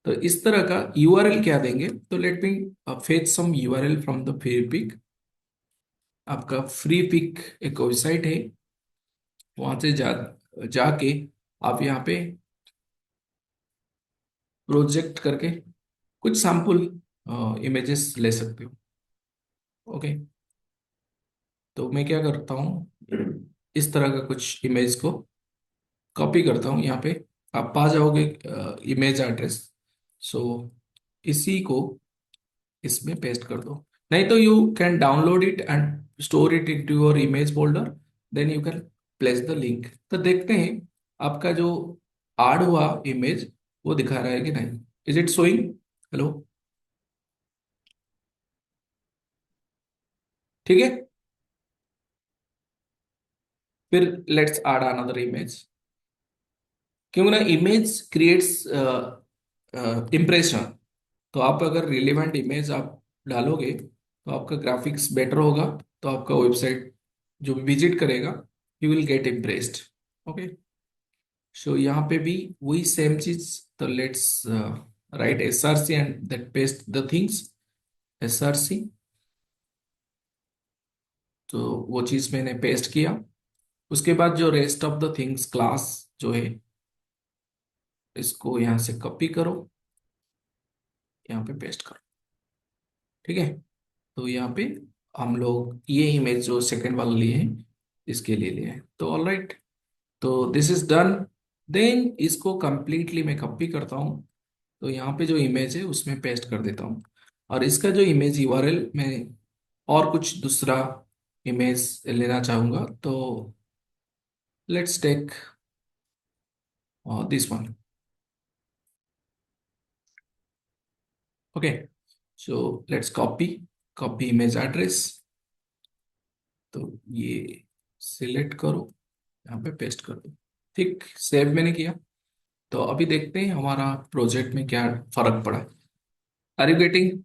तो इस तरह का यूआरएल क्या देंगे, तो let me fetch some URL from the Freepik. आपका फ्री पिक एक वेबसाइट है, वहां से जाके आप यहाँ पे प्रोजेक्ट करके कुछ सैम्पल इमेजेस ले सकते हो। ओके। तो मैं क्या करता हूँ, इस तरह का कुछ इमेज को कॉपी करता हूँ यहाँ पे, आप पा जाओगे इमेज एड्रेस। सो इसी को इसमें पेस्ट कर दो, नहीं तो you can download it and store it into your image folder, then you can place the link. तो देखते हैं आपका जो ऐड हुआ इमेज वो दिखा रहा है कि नहीं, इज इट शोइंग? हेलो? ठीक है। फिर लेट्स ऐड अनदर इमेज, क्योंकि ना इमेज क्रिएट्स इम्प्रेशन। तो आप अगर रिलेवेंट इमेज आप डालोगे तो आपका ग्राफिक्स बेटर होगा, तो आपका वेबसाइट जो विजिट करेगा you will get impressed. Okay. So यहाँ पे भी वही सेम चीज, तो let's write SRC and that paste the things SRC. तो वो चीज मैंने पेस्ट किया। उसके बाद जो rest of the things class जो है, इसको यहाँ से कॉपी करो, यहाँ पे पेस्ट करो। ठीक है। तो यहाँ पे हम लोग ये इमेज जो सेकंड वाला लिए हैं, इसके लिए लिए हैं, तो ऑल राइट। तो दिस इज डन। देन इसको कंप्लीटली मैं कॉपी करता हूँ, तो यहाँ पे जो इमेज है उसमें पेस्ट कर देता हूँ। और इसका जो इमेज यूआरएल मैं और कुछ दूसरा इमेज लेना चाहूंगा, तो let's take this one. Okay. So let's copy, copy image address. तो ये सिलेक्ट करो, यहाँ पे पेस्ट कर दो। ठीक, सेव मैंने किया। तो अभी देखते हैं हमारा प्रोजेक्ट में क्या फर्क पड़ा। Are you getting?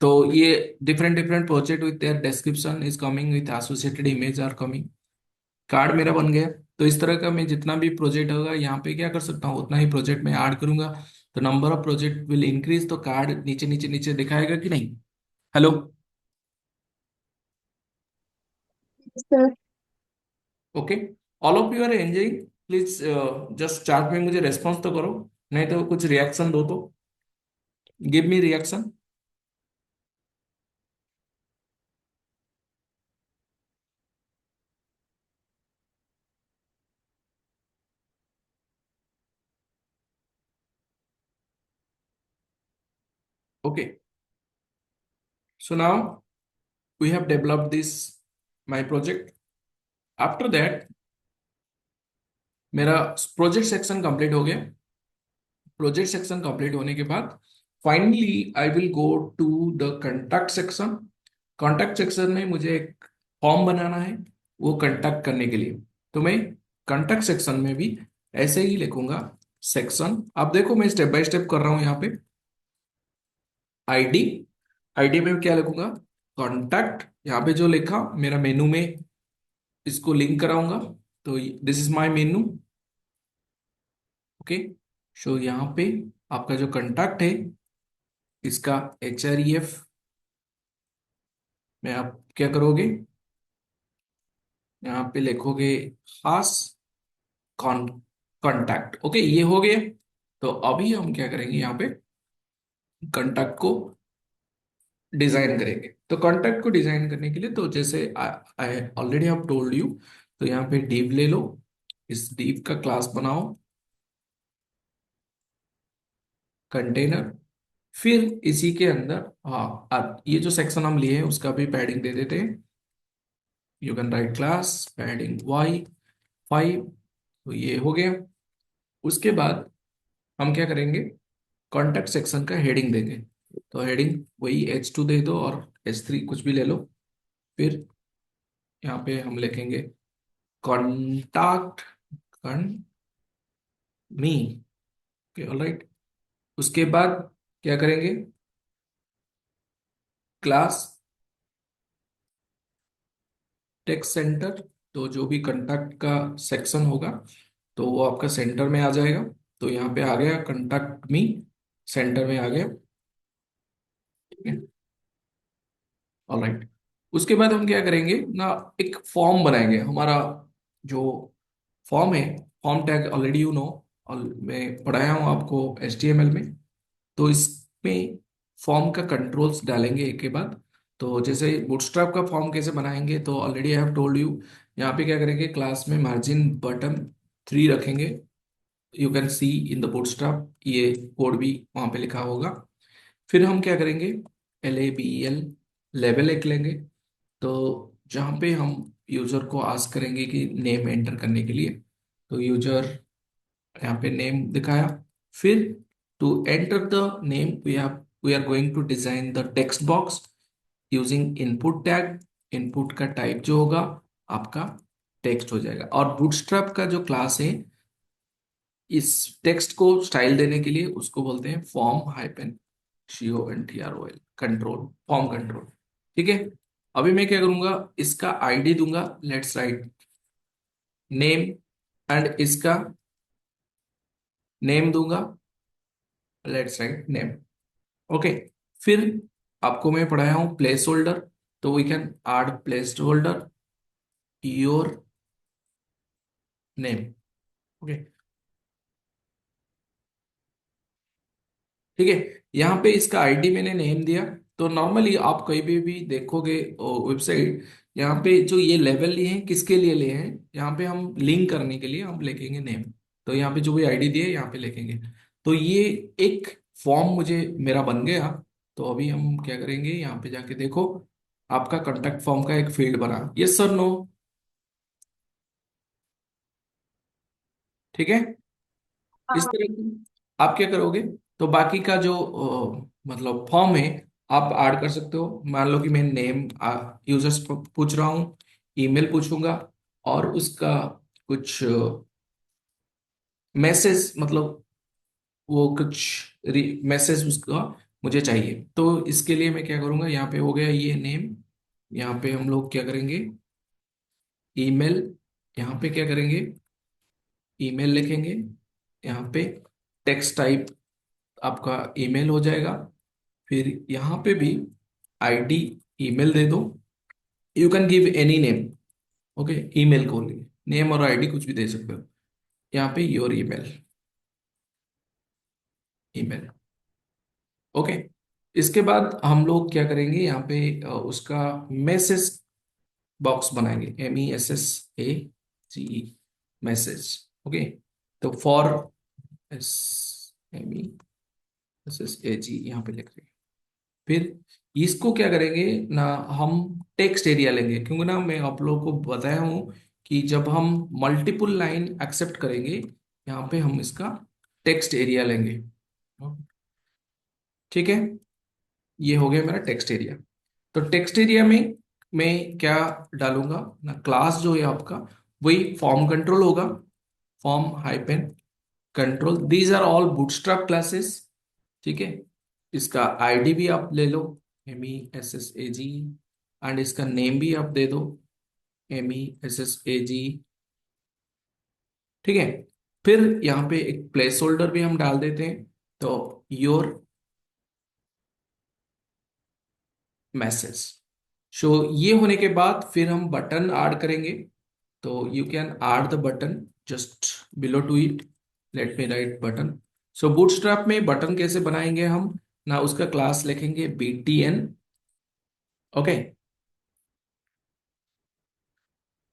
तो ये different different project with their description is coming with associated image are coming, card मेरा बन गया। तो इस तरह का मैं जितना भी प्रोजेक्ट होगा यहाँ पे क्या कर सकता हूँ, उतना ही प्रोजेक्ट में ऐड करूंगा, तो number of project will increase, तो कार्ड नीचे नीचे नीचे दिखाएगा कि नहीं? Hello? Yes, sir. Okay. All of you are enjoying, please just chat में मुझे रेस्पॉन्स तो करो, नहीं तो कुछ रिएक्शन दो तो, give me reaction. Okay. So now we have developed this my project. After that मेरा प्रोजेक्ट सेक्शन कंप्लीट हो गया। प्रोजेक्ट सेक्शन कंप्लीट होने के बाद finally I will go to the contact section. Contact section में मुझे एक फॉर्म बनाना है वो कंटैक्ट करने के लिए। तो मैं कंटैक्ट सेक्शन में भी ऐसे ही लिखूंगा सेक्शन। आप देखो मैं स्टेप बाय स्टेप कर रहा हूं यहाँ पे। आईडी, आईडी में क्या लिखूंगा, कॉन्टैक्ट, यहाँ पे जो लिखा मेरा मेनू में इसको लिंक कराऊंगा। तो this is my menu. Okay, so यहाँ पे आपका जो कॉन्टैक्ट है इसका href में आप क्या करोगे, यहाँ पे लिखोगे खास कॉन कॉन्टैक्ट। ओके, ये हो गया। तो अभी हम क्या करेंगे, यहाँ पे कॉन्टैक्ट को डिजाइन करेंगे। तो कॉन्टैक्ट को डिजाइन करने के लिए तो जैसे I already have told you, तो यहाँ पे div ले लो, इस div का क्लास बनाओ कंटेनर। फिर इसी के अंदर, हाँ, ये जो सेक्शन हम लिए हैं उसका भी पैडिंग दे देते हैं। You can right class padding y5। तो ये हो गया। उसके बाद हम क्या करेंगे, कॉन्टैक्ट सेक्शन का हेडिंग देंगे। तो हेडिंग वही h2 दे दो और h3 कुछ भी ले लो। फिर यहाँ पे हम लिखेंगे कॉन्टैक्ट कन मी। Okay, alright. उसके बाद क्या करेंगे, क्लास टेक्स्ट सेंटर। तो जो भी कंटैक्ट का सेक्शन होगा तो वो आपका सेंटर में आ जाएगा। तो यहाँ पे आ गया कंटैक्ट मी, सेंटर में आ गया। ठीक है, ऑलराइट। उसके बाद हम क्या करेंगे ना, एक फॉर्म बनाएंगे। हमारा जो फॉर्म है, form tag already you know, और मैं पढ़ाया हूँ आपको HTML में। तो इसमें फॉर्म का कंट्रोल्स डालेंगे एक के बाद। तो जैसे बूटस्ट्रैप का फॉर्म कैसे बनाएंगे, तो already I have told you. यहाँ पे क्या करेंगे, क्लास में मार्जिन बटन 3 रखेंगे। You can C in the bootstrap, ये कोड भी वहाँ पे लिखा होगा। फिर हम क्या करेंगे, LABEL लेवल एक लेंगे। तो जहाँ पे हम यूजर को आस्क करेंगे कि नेम एंटर करने के लिए, तो यूजर यहाँ पे नेम दिखाया। फिर to enter the name we are going to design the text box using input tag. Input का टाइप जो होगा आपका टेक्स्ट हो जाएगा। और बूटस्ट्रैप का जो क्लास है, इस टेक्स्ट को स्टाइल देने के लिए उसको बोलते हैं form hyphen CONTROL, control, form control. ठीक है, अभी मैं क्या करूंगा, इसका आईडी दूंगा, लेट्स राइट नेम, एंड इसका नेम दूंगा, लेट्स राइट नेम। ओके, फिर आपको मैं पढ़ाया हूं प्लेस होल्डर। तो we can add placeholder your name. Okay, ठीक है। यहाँ पे इसका आईडी मैंने नेम दिया। तो नॉर्मली आप कहीं भी देखोगे वेबसाइट, यहाँ पे जो ये लेवल लिए हैं किसके लिए लिए हैं, यहाँ पे हम लिंक करने के लिए हम लिखेंगे नेम। तो यहाँ पे जो भी आईडी दिए यहाँ पे लिखेंगे। तो ये एक फॉर्म मुझे मेरा बन गया। तो अभी हम क्या करेंगे, यहाँ पे जाके देखो, आपका कॉन्टैक्ट फॉर्म का एक फील्ड बना। Yes sir, no? ठीक है, इस हाँ। तरह की आप क्या करोगे। तो बाकी का जो मतलब फॉर्म है आप ऐड कर सकते हो। मान लो कि मैं नेम यूजर्स पूछ रहा हूँ, ईमेल पूछूंगा, और उसका कुछ मैसेज, मतलब वो कुछ मैसेज उसका मुझे चाहिए। तो इसके लिए मैं क्या करूंगा, यहाँ पे हो गया ये नेम, यहाँ पे हम लोग क्या करेंगे, ईमेल, यहाँ पे क्या करेंगे, ईमेल लिखेंगे। यहाँ पे टेक्स्ट टाइप आपका ईमेल हो जाएगा। फिर यहाँ पे भी आईडी ईमेल दे दो। You can give any name. Okay, email को लिए नेम और आईडी कुछ भी दे सकते हो। यहाँ पे योर ईमेल, ईमेल। ओके, इसके बाद हम लोग क्या करेंगे, यहाँ पे उसका मैसेज बॉक्स बनाएंगे, MESSAGE, मैसेज। ओके, तो फॉर MESSAGE यहाँ पे लिख रहे हैं। फिर इसको क्या करेंगे ना, हम टेक्स्ट एरिया लेंगे, क्योंकि ना मैं आप लोगों को बताया हूं कि जब हम मल्टीपल लाइन एक्सेप्ट करेंगे, यहाँ पे हम इसका टेक्स्ट एरिया लेंगे। ठीक है, ये हो गया मेरा टेक्स्ट एरिया। तो टेक्स्ट एरिया में मैं क्या डालूंगा ना, क्लास जो है आपका वही फॉर्म कंट्रोल होगा, form hyphen control, these are all Bootstrap classes. ठीक है, इसका आईडी भी आप ले लो, MESSAG, एंड इसका नेम भी आप दे दो, MESSAG। ठीक है, फिर यहाँ पे एक प्लेस होल्डर भी हम डाल देते हैं, तो योर मैसेज। सो ये होने के बाद फिर हम बटन ऐड करेंगे। तो you can add the button just below to it, let me write button. So Bootstrap में बटन कैसे बनाएंगे हम ना, उसका क्लास लिखेंगे BTN। ओके,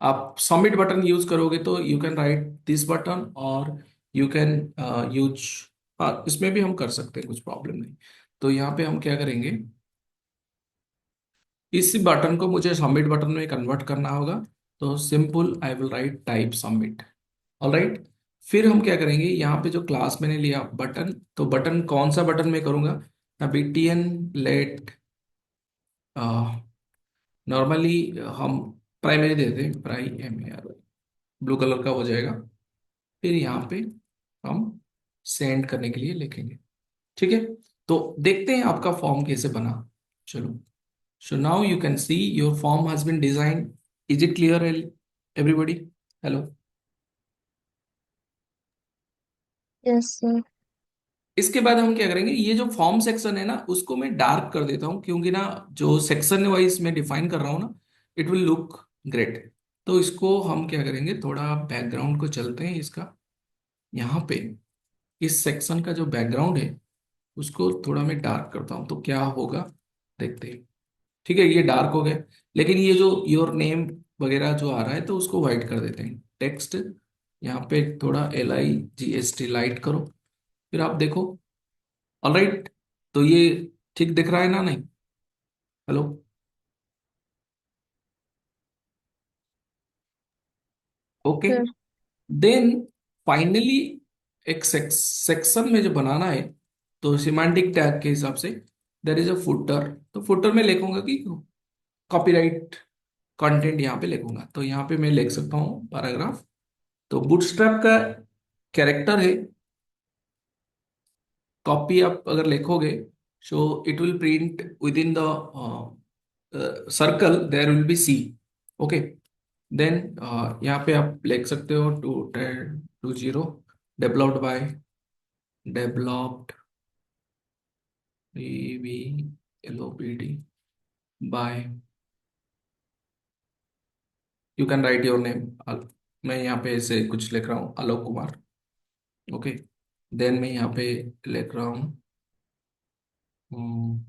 आप सबमिट बटन यूज करोगे तो you can write this button, और यू कैन यूज, हाँ इसमें भी हम कर सकते हैं, कुछ प्रॉब्लम नहीं। तो यहाँ पे हम क्या करेंगे, इस बटन को मुझे सबमिट बटन में कन्वर्ट करना होगा। तो simple I will right type submit. Alright, फिर हम क्या करेंगे, यहाँ पे जो क्लास मैंने लिया बटन, तो बटन कौन सा बटन में करूंगा, BTN लेट, नॉर्मली हम प्राइमरी देते हैं, प्राइमरी, ब्लू कलर का हो जाएगा। फिर यहाँ पे हम सेंड करने के लिए लिखेंगे। ठीक है, तो देखते हैं आपका फॉर्म कैसे बना। चलो, so now you can see your form has been designed. Is it clear, everybody? Hello. Yes, sir. इसके बाद हम क्या करेंगे, ये जो फॉर्म सेक्शन है ना, उसको मैं डार्क कर देता हूँ, क्योंकि ना जो सेक्शन वाइज मैं डिफाइन कर रहा हूँ ना, इट विल लुक ग्रेट। तो इसको हम क्या करेंगे, थोड़ा बैकग्राउंड को चलते हैं इसका, यहाँ पे इस सेक्शन का जो बैकग्राउंड है उसको थोड़ा मैं डार्क करता हूँ, तो क्या होगा देखते हैं। ठीक है, ये डार्क हो गया, लेकिन ये जो योर नेम वगैरह जो आ रहा है तो उसको वाइट कर देते हैं। टेक्स्ट यहाँ पे थोड़ा LIGST लाइट करो, फिर आप देखो। ऑलराइट, तो ये ठीक दिख रहा है ना, नहीं? Hello, okay. Sir. Then finally एक सेक्शन में जो बनाना है, तो सिमेंटिक टैग के हिसाब से देर इज अ फुटर, तो फुटर में लिखूंगा कि कॉपीराइट कंटेंट, यहाँ पे लिखूंगा, तो यहाँ पे मैं लिख सकता हूँ पैराग्राफ। तो बूटस्ट्रैप का कैरेक्टर है, कॉपी आप अगर लिखोगे, so it will print within the circle, there will be C। Okay, then यहाँ पे आप लिख सकते हो 20 developed by, developed DEVLOPD by, you can write your name. मैं यहाँ पे ऐसे कुछ लिख रहा हूँ, आलोक कुमार। ओके, देन मैं यहाँ पे लिख रहा हूँ हम्म,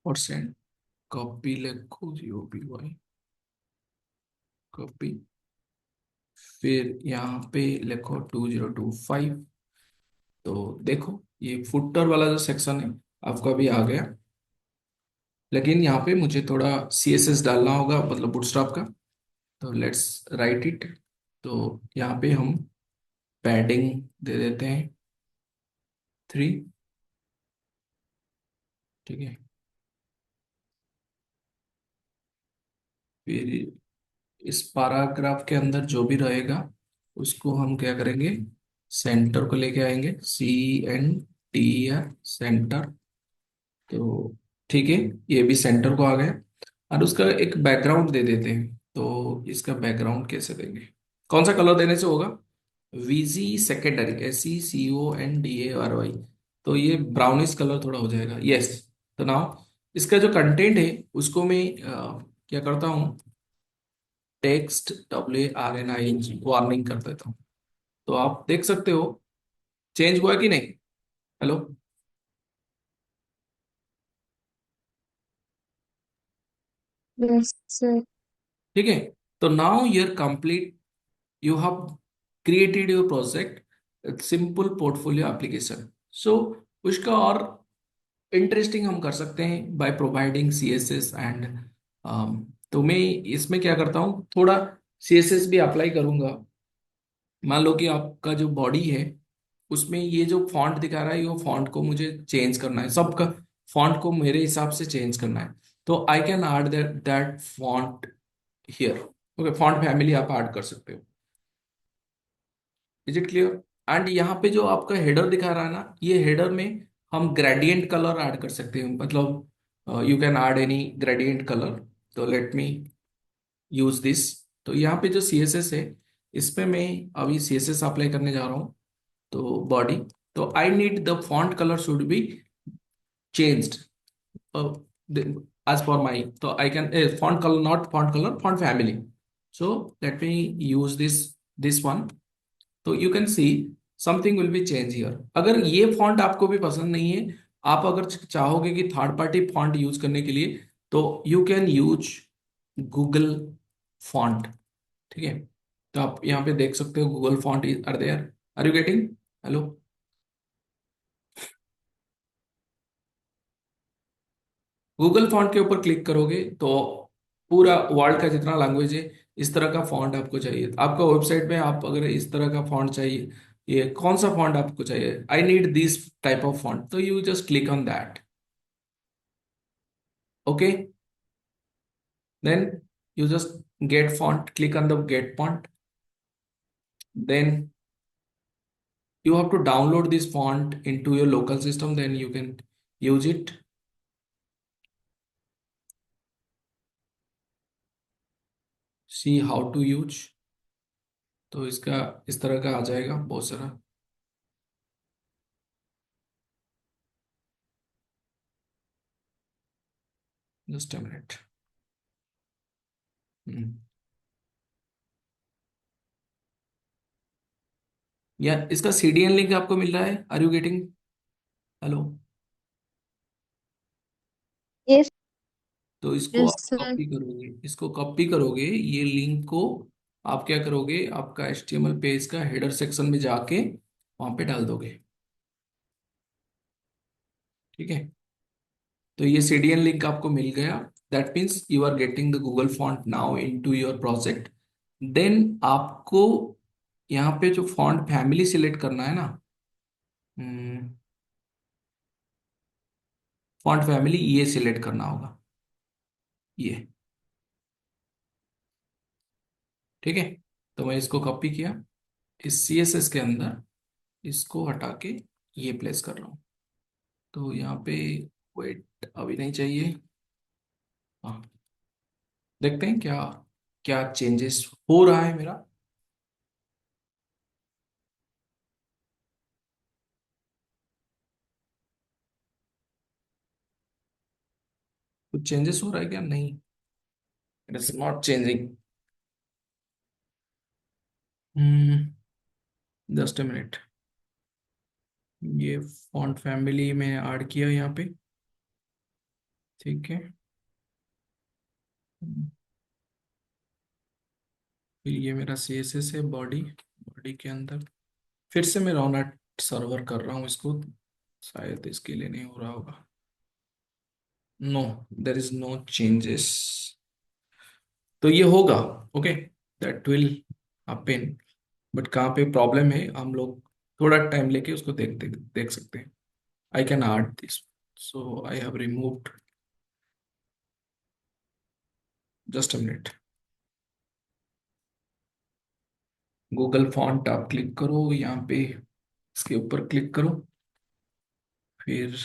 और सेंड, कॉपी लिखो GOPY, कॉपी, फिर यहाँ पे लिखो 2025। तो देखो ये फुटर वाला जो सेक्शन है आपका भी आ गया, लेकिन यहाँ पे मुझे थोड़ा CSS डालना होगा, मतलब बूटस्ट्रैप का। तो लेट्स राइट इट। तो यहाँ पे हम पैडिंग दे देते हैं 3। ठीक है, फिर इस पैराग्राफ के अंदर जो भी रहेगा उसको हम क्या करेंगे, सेंटर को लेके आएंगे, CENTER, सेंटर। तो ठीक है, ये भी सेंटर को आ गया, और उसका एक बैकग्राउंड दे देते हैं। तो इसका बैकग्राउंड कैसे देंगे, कौन सा कलर देने से होगा, VG सेकेंडरी, SECONDARY, तो ये ब्राउनिश कलर थोड़ा हो जाएगा, यस। तो नाउ इसका जो कंटेंट है उसको मैं क्या करता हूँ, टेक्स्ट WARNING वार्निंग कर देता हूँ। तो आप देख सकते हो चेंज हुआ कि नहीं। Hello, Yes, sir. ठीक है, तो now you're complete, you have created your project simple portfolio application। so उसका और इंटरेस्टिंग हम कर सकते हैं बाय प्रोवाइडिंग CSS एंड, तो मैं इसमें क्या करता हूँ, थोड़ा CSS भी अप्लाई करूंगा। मान लो कि आपका जो बॉडी है उसमें ये जो फॉन्ट दिखा रहा है, ये फॉन्ट को मुझे चेंज करना है सबका, फॉन्ट को मेरे हिसाब से चेंज करना है, तो I can add that font here. Okay, font family आप ऐड कर सकते हो। Is it clear? एंड यहाँ पे जो आपका हेडर दिखा रहा है ना, ये हेडर में हम ग्रेडियंट कलर ऐड कर सकते हैं, मतलब you can add any gradient colour. तो लेट मी यूज दिस। तो यहाँ पे जो सी एस एस है, इस पे मैं अभी सी एस एस अप्लाई करने जा रहा हूँ। तो बॉडी, तो I need the font colour should be changed as per my, so I can font color, not font color, font family. So let me use this one. तो you can see something will be change here. अगर ये font आपको भी पसंद नहीं है, आप अगर चाहोगे कि थर्ड पार्टी फॉन्ट यूज करने के लिए, तो you can use Google font. ठीक है, तो आप यहाँ पे देख सकते हो Google font are there. Are you getting? Hello? Google font के ऊपर क्लिक करोगे तो पूरा वर्ल्ड का जितना लैंग्वेज है, इस तरह का फॉन्ट आपको चाहिए। आपका वेबसाइट में आप अगर इस तरह का फॉन्ट चाहिए, ये कौन सा फॉन्ट आपको चाहिए, I need this type of font, तो you just click on that. Okay, then you just get font, click on the get font, then you have to download this font into your local system, then you can use it। see how to use। तो इसका इस तरह का आ जाएगा बहुत सारा। Just a minute. या इसका सीडीएन लिंक आपको मिल रहा है? Are you getting? Hello? Yes, तो इसको yes, आप sir. कॉपी करोगे, इसको कॉपी करोगे, ये लिंक को आप क्या करोगे, आपका एचटीएमएल पेज का हेडर सेक्शन में जाके वहां पे डाल दोगे। ठीक है, तो ये सीडीएन लिंक आपको मिल गया। That means you are getting the Google font now into your project. देन आपको यहाँ पे जो फॉन्ट फैमिली सिलेक्ट करना है ना, फॉन्ट फैमिली ये सिलेक्ट करना होगा, ये। ठीक है, तो मैं इसको कॉपी किया, इस सी एस एस के अंदर इसको हटा के ये प्लेस कर रहा हूँ। तो यहाँ पे वेट अभी नहीं चाहिए। हाँ, देखते हैं क्या क्या चेंजेस हो रहा है मेरा। कुछ चेंजेस हो रहा है क्या? नहीं, it is not changing. Just a minute. ये फॉन्ट फैमिली में ऐड किया यहाँ पे। ठीक है, फिर ये मेरा सी एस एस है बॉडी। बॉडी के अंदर फिर से मैं रॉनट सर्वर कर रहा हूँ इसको, शायद इसके लिए नहीं हो रहा होगा। No, there is no changes. तो ये होगा। Okay, that will happen. But कहाँ पे प्रॉब्लम है, हम लोग थोड़ा टाइम लेके उसको देख सकते हैं। I can add this, so I have removed. Just a minute. Google font आप क्लिक करो यहाँ पे, इसके ऊपर क्लिक करो, फिर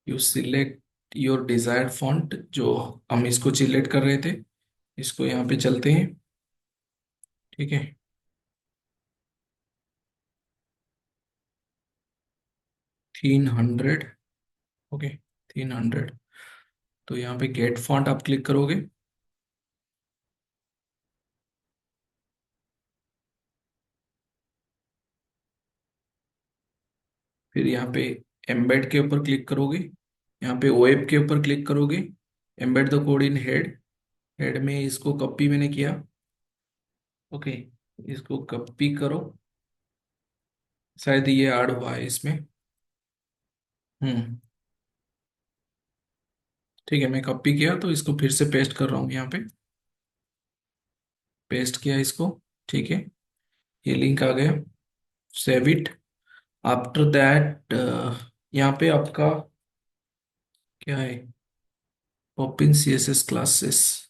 you select your desired font. जो हम इसको सिलेक्ट कर रहे थे, इसको यहाँ पे चलते हैं। ठीक है, 300। ओके, 300। तो यहाँ पे गेट फॉन्ट आप क्लिक करोगे, फिर यहाँ पे एम्बेड के ऊपर क्लिक करोगे, यहाँ पे वेब के ऊपर क्लिक करोगे, embed the code in head. Head में इसको कॉपी मैंने किया। ओके, इसको कॉपी करो, शायद ये ऐड हुआ है इसमें। हम्म, ठीक है, मैं कॉपी किया तो इसको फिर से पेस्ट कर रहा हूँ यहाँ पे। पेस्ट किया इसको। ठीक है, ये लिंक आ गया। Save it. आफ्टर दैट यहाँ पे आपका क्या है? Poppin CSS classes.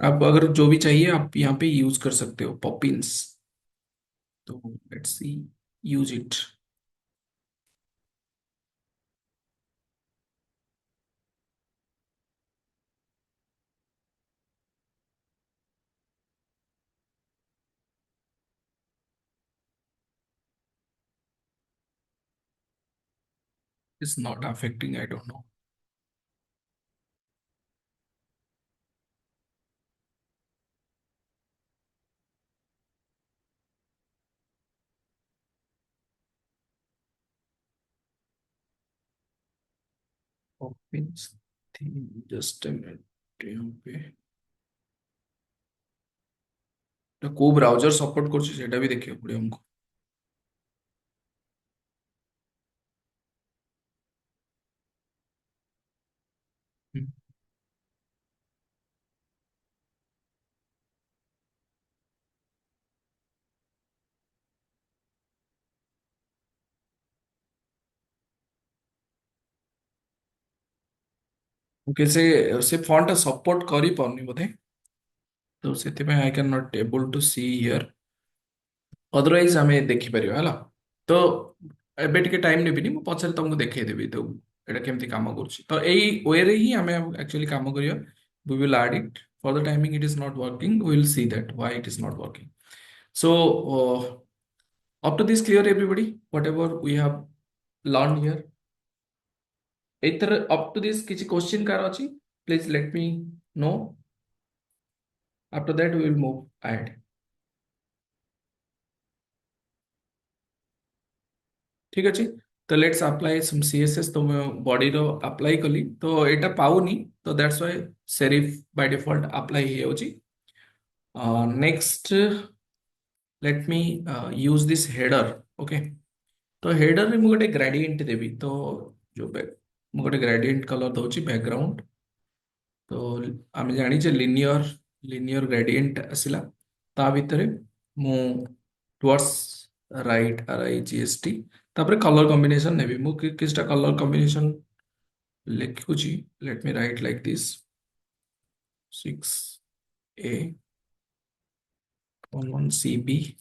आप अगर जो भी चाहिए आप यहाँ पे यूज कर सकते हो पॉपिंस। तो let's C, use it. It's not affecting, I don't know. Poppins theme, just a minute यहाँ पे। तो को ब्राउजर सपोर्ट କରୁଛି ସେଇଟା ବି ଦେଖିବାକୁ ପଡିବ हमको। ओके, से फॉन्ट सपोर्ट करी पाउनी बोधे। तो ସେଥିପାଇଁ I can not able to see here. Otherwise आमे देखि परिबा हला। तो एबे टिके टाइम नेबिनी, मु पछरे तुमको देखै देबी तो एटा केमती काम करूची। तो एई वे रे ही आमे एक्चुअली काम करियो। We will add it. For the timing it is not working, we will see that why it is not working. So, up to this clear everybody, whatever we have learned here. Either up to this किसी question car अछि, please let me know. After that we will move ahead. ठीक अछि। तो let's apply some CSS। तो मैं body रो apply कली तो एटा पाउनी। तो that's why serif by default apply ही होची। Next, let me use this header। Okay। तो header रे मु गोटे gradient देबी। तो जो मु गोटे gradient color दउची background। तो आम जाचे लिनियर लिनियर ग्रेडिएंट आसला। ता भितर मु towards right R I G S T. तापर कलर कॉम्बिनेशन नेबी मु किसटा कलर कॉम्बिनेशन लिखुची। Let me write like this 6A 11CB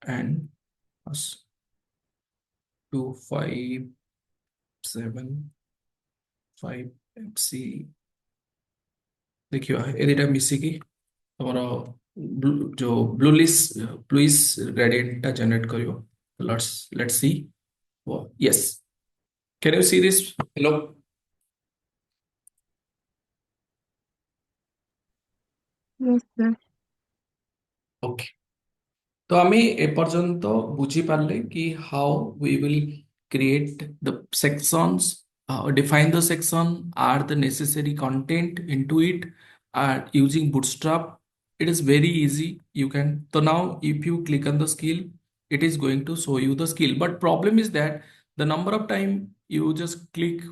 and 2575FC। देखियो ए दिटा मिसिकी तुम्हारा जो ब्लूइश ग्रेडियंट टा जनरेट करियो। Let's see. Yes, can you see this? Hello. Yes, sir. Okay. तो आम्ही एपर्यंत बुझी पारले कि how we will create the sections, define the section, add the necessary content into it, and using bootstrap. It is very easy. You can, so now if you click on the skill, it is going to show you the skill. But problem is that the number of time you just click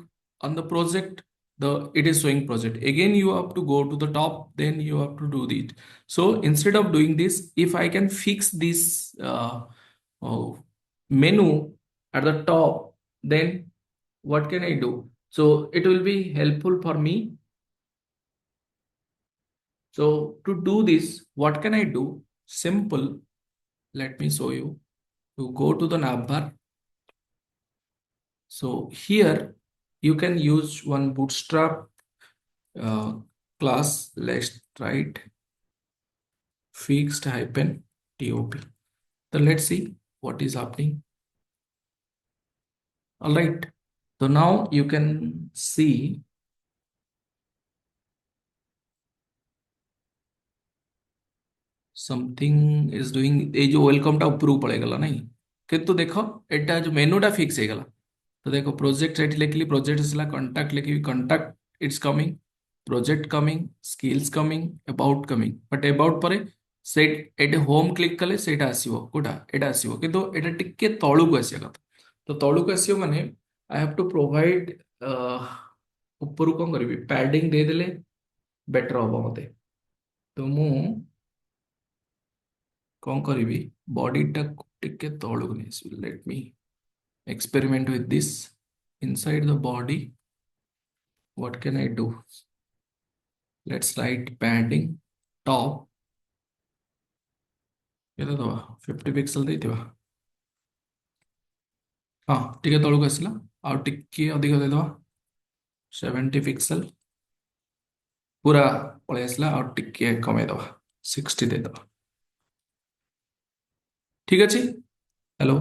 on the project, the it is showing project again. You have to go to the top, then you have to do it. So instead of doing this, if I can fix this menu at the top, then what can I do? So it will be helpful for me. So to do this, what can I do? Simple. Let me show you. To go to the navbar. So here you can use one bootstrap uh, class. Let's write fixed hyphen top. So let's see what is happening. All right. So now you can see something is doing। ये जो welcome टा ऊपर पड़े गला नहीं, किंतु देखो एटा जो मेनू टा फिक्स हो गला। तो देखो प्रोजेक्ट एट लिखली, प्रोजेक्ट असला कांटेक्ट लिखी, contact it's coming, project coming, skills coming, about coming. But about परे से एटे होम क्लिक कले सेटा आसीबो कोटा एटा आसीबो, किंतु एटा टिके तळु को आसीया कथा। तो तळु को आसीबो माने आई हैव टू प्रोवाइड ऊपर को करबी पैडिंग दे देले बेटर होबो मते। तो मु कौन करी बॉडी टा टिके तौलू नहीं। Let me experiment with this inside the body. What can I do? Let's write padding top. କେତେ ଦବା 50 ପିକ୍ସେଲ ଦେଇଥିବା। ହଁ ଟିକେ ତଳକୁ ଆସିଲା, ଆଉ ଟିକେ ଅଧିକ ଦେଇଦବା 70 ପିକ୍ସେଲ। पूरा पळेଇ ଆସିଲା, ଆଉ ଟିକେ କମେଇଦବା 60 ଦେଇଦବା। ଠିକ ଅଛି। हेलो।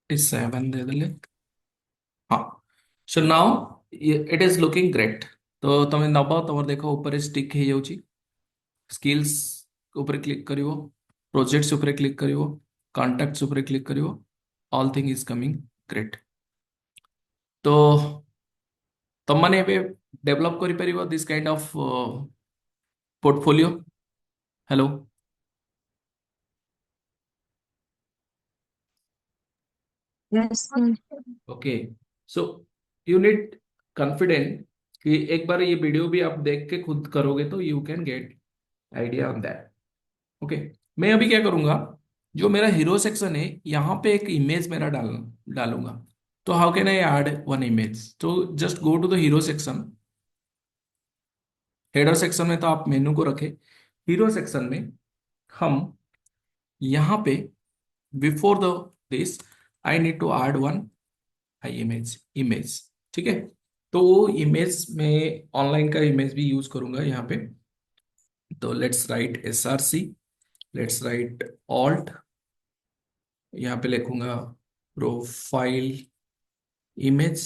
7 दे देले। हाँ। So now it is looking great. तो तमे नब तुम देख ऊपर स्टिक हो जाउची। स्किल्स ऊपर क्लिक करिवो, प्रोजेक्ट्स ऊपर क्लिक करिवो, कॉन्टैक्ट्स ऊपर क्लिक करिवो, all thing is coming great. तो तुम माने एबे डेवलप करि परिबो this kind of portfolio. Hello. Yes, sir. Okay. So you need confident कि एक बार ये वीडियो भी आप देख के खुद करोगे तो you can get idea on that. Okay. मैं अभी क्या करूंगा, जो मेरा हीरो सेक्शन है यहाँ पे एक इमेज मेरा डालूंगा। तो how can I add one image? तो just go to the hero section. Header section में तो आप मेनू को रखे, हीरो सेक्शन में हम यहाँ पे before the this I need to add one I image. ठीक है। तो वो इमेज में ऑनलाइन का इमेज भी यूज करूंगा यहाँ पे। तो let's right SRC, let's write alt, यहाँ पे लिखूंगा प्रोफाइल इमेज।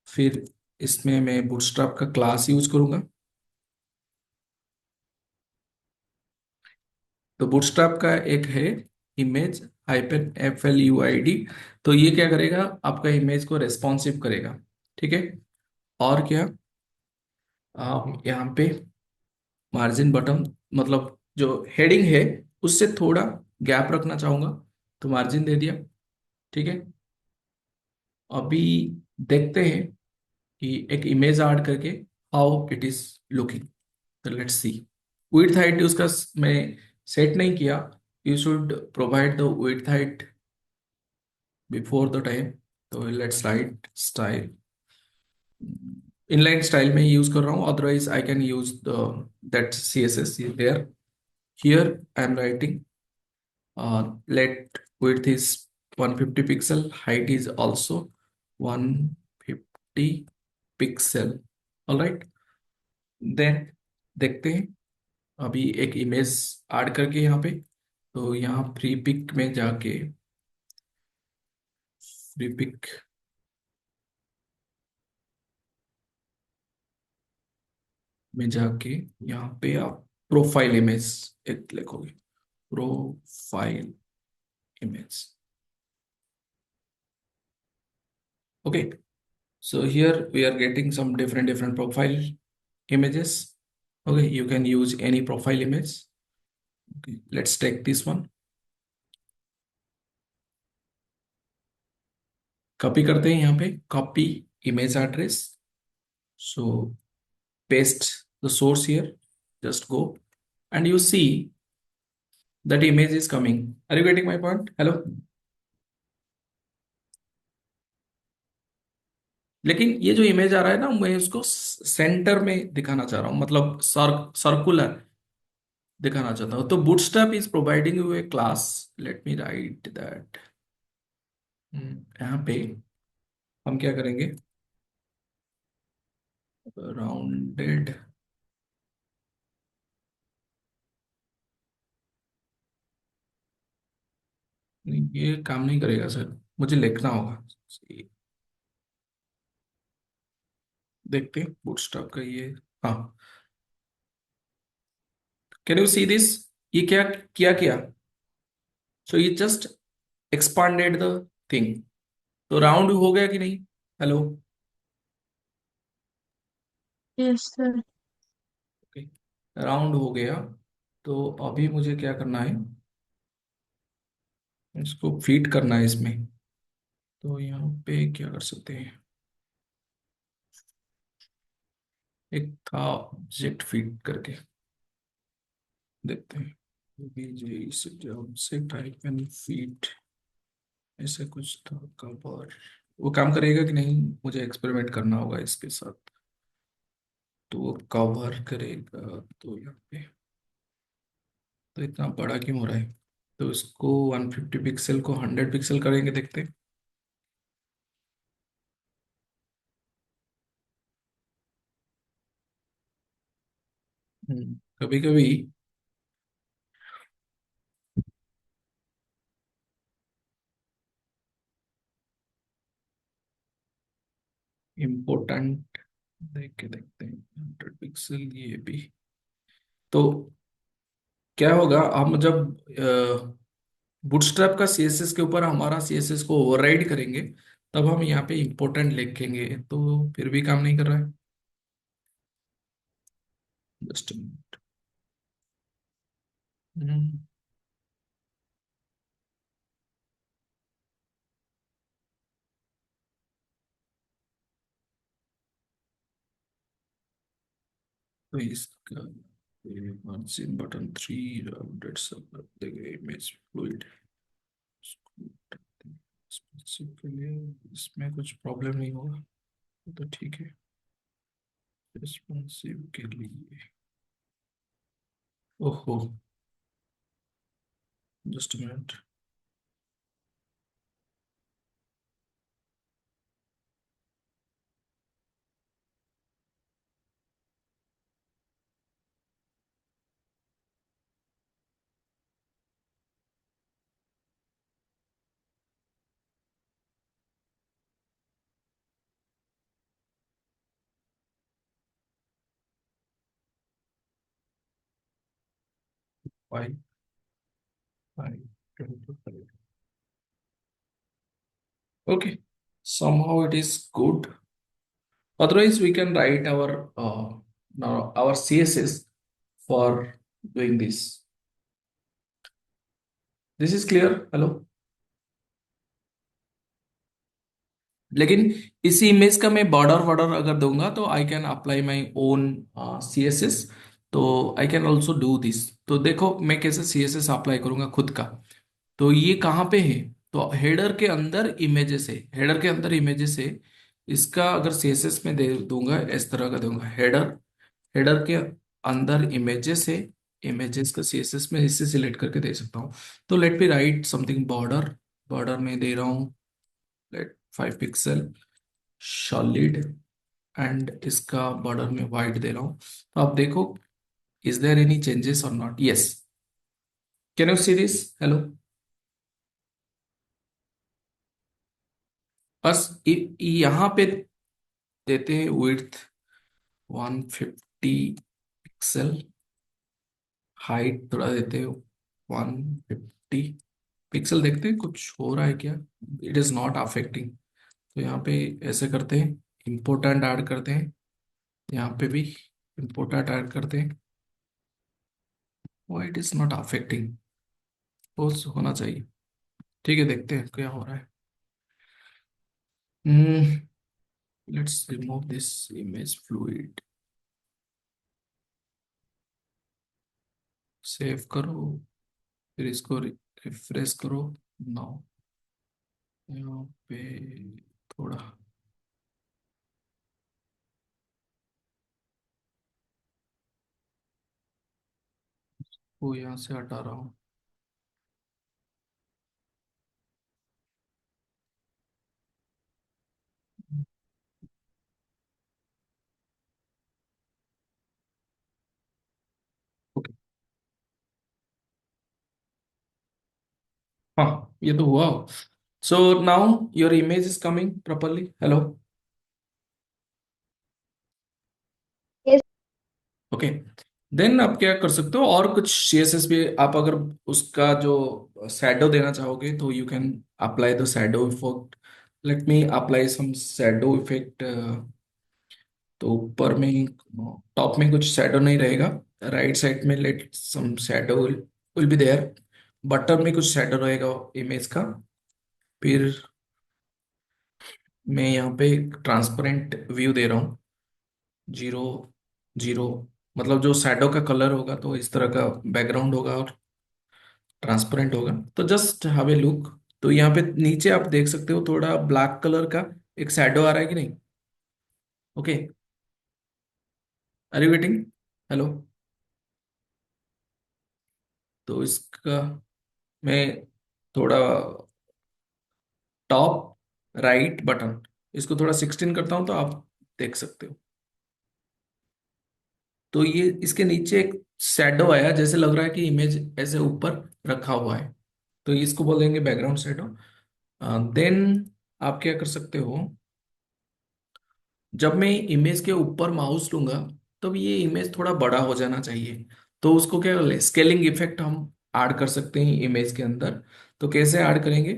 फिर इसमें मैं बूटस्ट्रैप का क्लास यूज करूंगा। तो बूटस्ट्रैप का एक है इमेज -FLUID। तो ये क्या करेगा, आपका इमेज को रेस्पॉन्सिव करेगा। ठीक है। और क्या, आप यहाँ पे मार्जिन बटन, मतलब जो हेडिंग है उससे थोड़ा गैप रखना चाहूंगा, तो मार्जिन दे दिया। ठीक है। अभी देखते हैं कि एक इमेज ऐड करके हाउ इट इज लुकिंग। तो लेट्स सी। विड्थ हाइट उसका मैं सेट नहीं किया। You should provide the width height before the time. तो let's write style, inline style में यूज कर रहा हूँ, otherwise I can use the that CSS there. Here I am writing let width is 150 pixel, height is also 150 pixel. All right. Then देखते हैं अभी एक image add करके यहाँ पे। तो यहाँ फ्री पिक में जाके, फ्री पिक में जाके यहाँ पे आप प्रोफाइल इमेज एक लिखोगे, profile image. Okay. So here we are getting some different profile images. Okay, you can use any profile image. Okay, let's take this one. Copy करते हैं यहाँ पे, copy image address. So paste the source here. Just go and you see that image is coming. Are you getting my point? Hello? लेकिन ये जो image आ रहा है ना, मैं उसको सेंटर में दिखाना चाह रहा हूँ, मतलब सर्कुलर दिखाना चाहता हूँ। तो bootstrap is providing U A class. Late me right that. यहाँ पे हम क्या करेंगे, राउंडेड। ये काम नहीं करेगा सर, मुझे लिखना होगा। देखते हैं बूटस्ट्रैप का ये। हाँ, कैन यू सी दिस? ये क्या किया किया? सो ये जस्ट एक्सपांडेड द थिंग। तो राउंड हो गया कि नहीं? Hello. Yes, sir. Okay, round हो गया। तो अभी मुझे क्या करना है, इसको फीड करना है इसमें। तो यहाँ पे क्या कर सकते हैं, एक था ऑब्जेक्ट फीड करके देखते हैं। बीजे से जॉब से टाइप एंड फीट, ऐसे कुछ था कवर। वो काम करेगा कि नहीं, मुझे एक्सपेरिमेंट करना होगा इसके साथ। तो वो कवर करेगा तो यहाँ पे, तो इतना बड़ा क्यों हो रहा है? तो इसको 150 पिक्सल को 100 पिक्सल करेंगे, देखते हैं। कभी कभी इम्पोर्टेंट देख के देखते हैं, 100 पिक्सल ये भी। तो क्या होगा, हम जब बूटस्ट्रैप का सीएसएस के ऊपर हमारा सीएसएस को ओवरराइड करेंगे, तब हम यहाँ पे इम्पोर्टेंट लिखेंगे, तो फिर भी काम नहीं कर रहा है। जस्ट तो इसका मार्जिन बटन 3 राउंडेड सब कर देगा, इमेज फ्लूइड के लिए इसमें कुछ प्रॉब्लम नहीं होगा, तो ठीक है। रिस्पॉन्सिव के लिए, ओहो, just minute. Five five 25। Okay, somehow it is good. Otherwise, we can write now our CSS for doing this. This is clear? Hello. लेकिन इसी इमेज का मैं बॉर्डर वॉर्डर अगर दूंगा, तो I can apply my own CSS। तो I can also do this. तो देखो मैं कैसे CSS अप्लाई करूंगा खुद का। तो ये कहाँ पे है? तो हेडर के अंदर इमेजेस है, हेडर के अंदर इमेजेस है। इसका अगर CSS में दे दूंगा, इस तरह का दूंगा हेडर, हेडर के अंदर इमेजेस है, इमेजेस का CSS में इससे सिलेक्ट करके दे सकता हूँ। तो let me write something border, border में दे रहा हूँ लेट 5 पिक्सल सॉलिड, एंड इसका बॉर्डर में वाइट दे रहा हूँ। तो आप देखो, इज देयर एनी चेंजेस और not? Yes, can you see this? Hello. बस यहाँ पे देते हैं विड्थ 150 पिक्सल, हाइट थोड़ा देते हैं 150 पिक्सल, देखते हैं कुछ हो रहा है क्या। It is not affecting. तो यहाँ पे ऐसे करते हैं, इम्पोर्टेंट ऐड करते हैं, यहाँ पे भी इम्पोर्टेंट ऐड करते हैं। वो it is not affecting, post होना चाहिए। ठीक है, देखते हैं क्या हो रहा है। Let's remove this image fluid, save करो, फिर इसको रिफ्रेश करो। नाउ यहाँ पे थोड़ा, वो यहाँ से हटा रहा हूँ। ओके, हाँ ये तो हुआ। So now your image is coming properly. Hello. Yes. Okay, then आप क्या कर सकते हो, और कुछ CSS भी आप अगर उसका जो शैडो देना चाहोगे, तो you can apply the shadow effect. Let me apply some shadow effect. तो ऊपर में, टॉप में कुछ शैडो नहीं रहेगा, राइट साइड में let some shadow will be there, button में कुछ शैडो रहेगा इमेज का। फिर मैं यहाँ पे ट्रांसपेरेंट व्यू दे रहा हूँ, 0 0, मतलब जो शैडो का कलर होगा तो इस तरह का बैकग्राउंड होगा, ट्रांसपेरेंट होगा, तो जस्ट हैव ए लुक। तो यहाँ पे नीचे आप देख सकते हो थोड़ा ब्लैक कलर का एक शैडो आ रहा है कि नहीं? Okay, are you getting? Hello? तो इसका मैं थोड़ा टॉप राइट बटन इसको थोड़ा 16 करता हूं तो आप देख सकते हो। तो ये इसके नीचे एक शैडो आया, जैसे लग रहा है कि इमेज ऐसे ऊपर रखा हुआ है, तो इसको बोलेंगे बैकग्राउंड शैडो। देन आप क्या कर सकते हो, जब मैं इमेज के ऊपर माउस लूंगा तब ये इमेज थोड़ा बड़ा हो जाना चाहिए। तो उसको क्या स्केलिंग इफेक्ट हम ऐड कर सकते हैं इमेज के अंदर। तो कैसे ऐड करेंगे?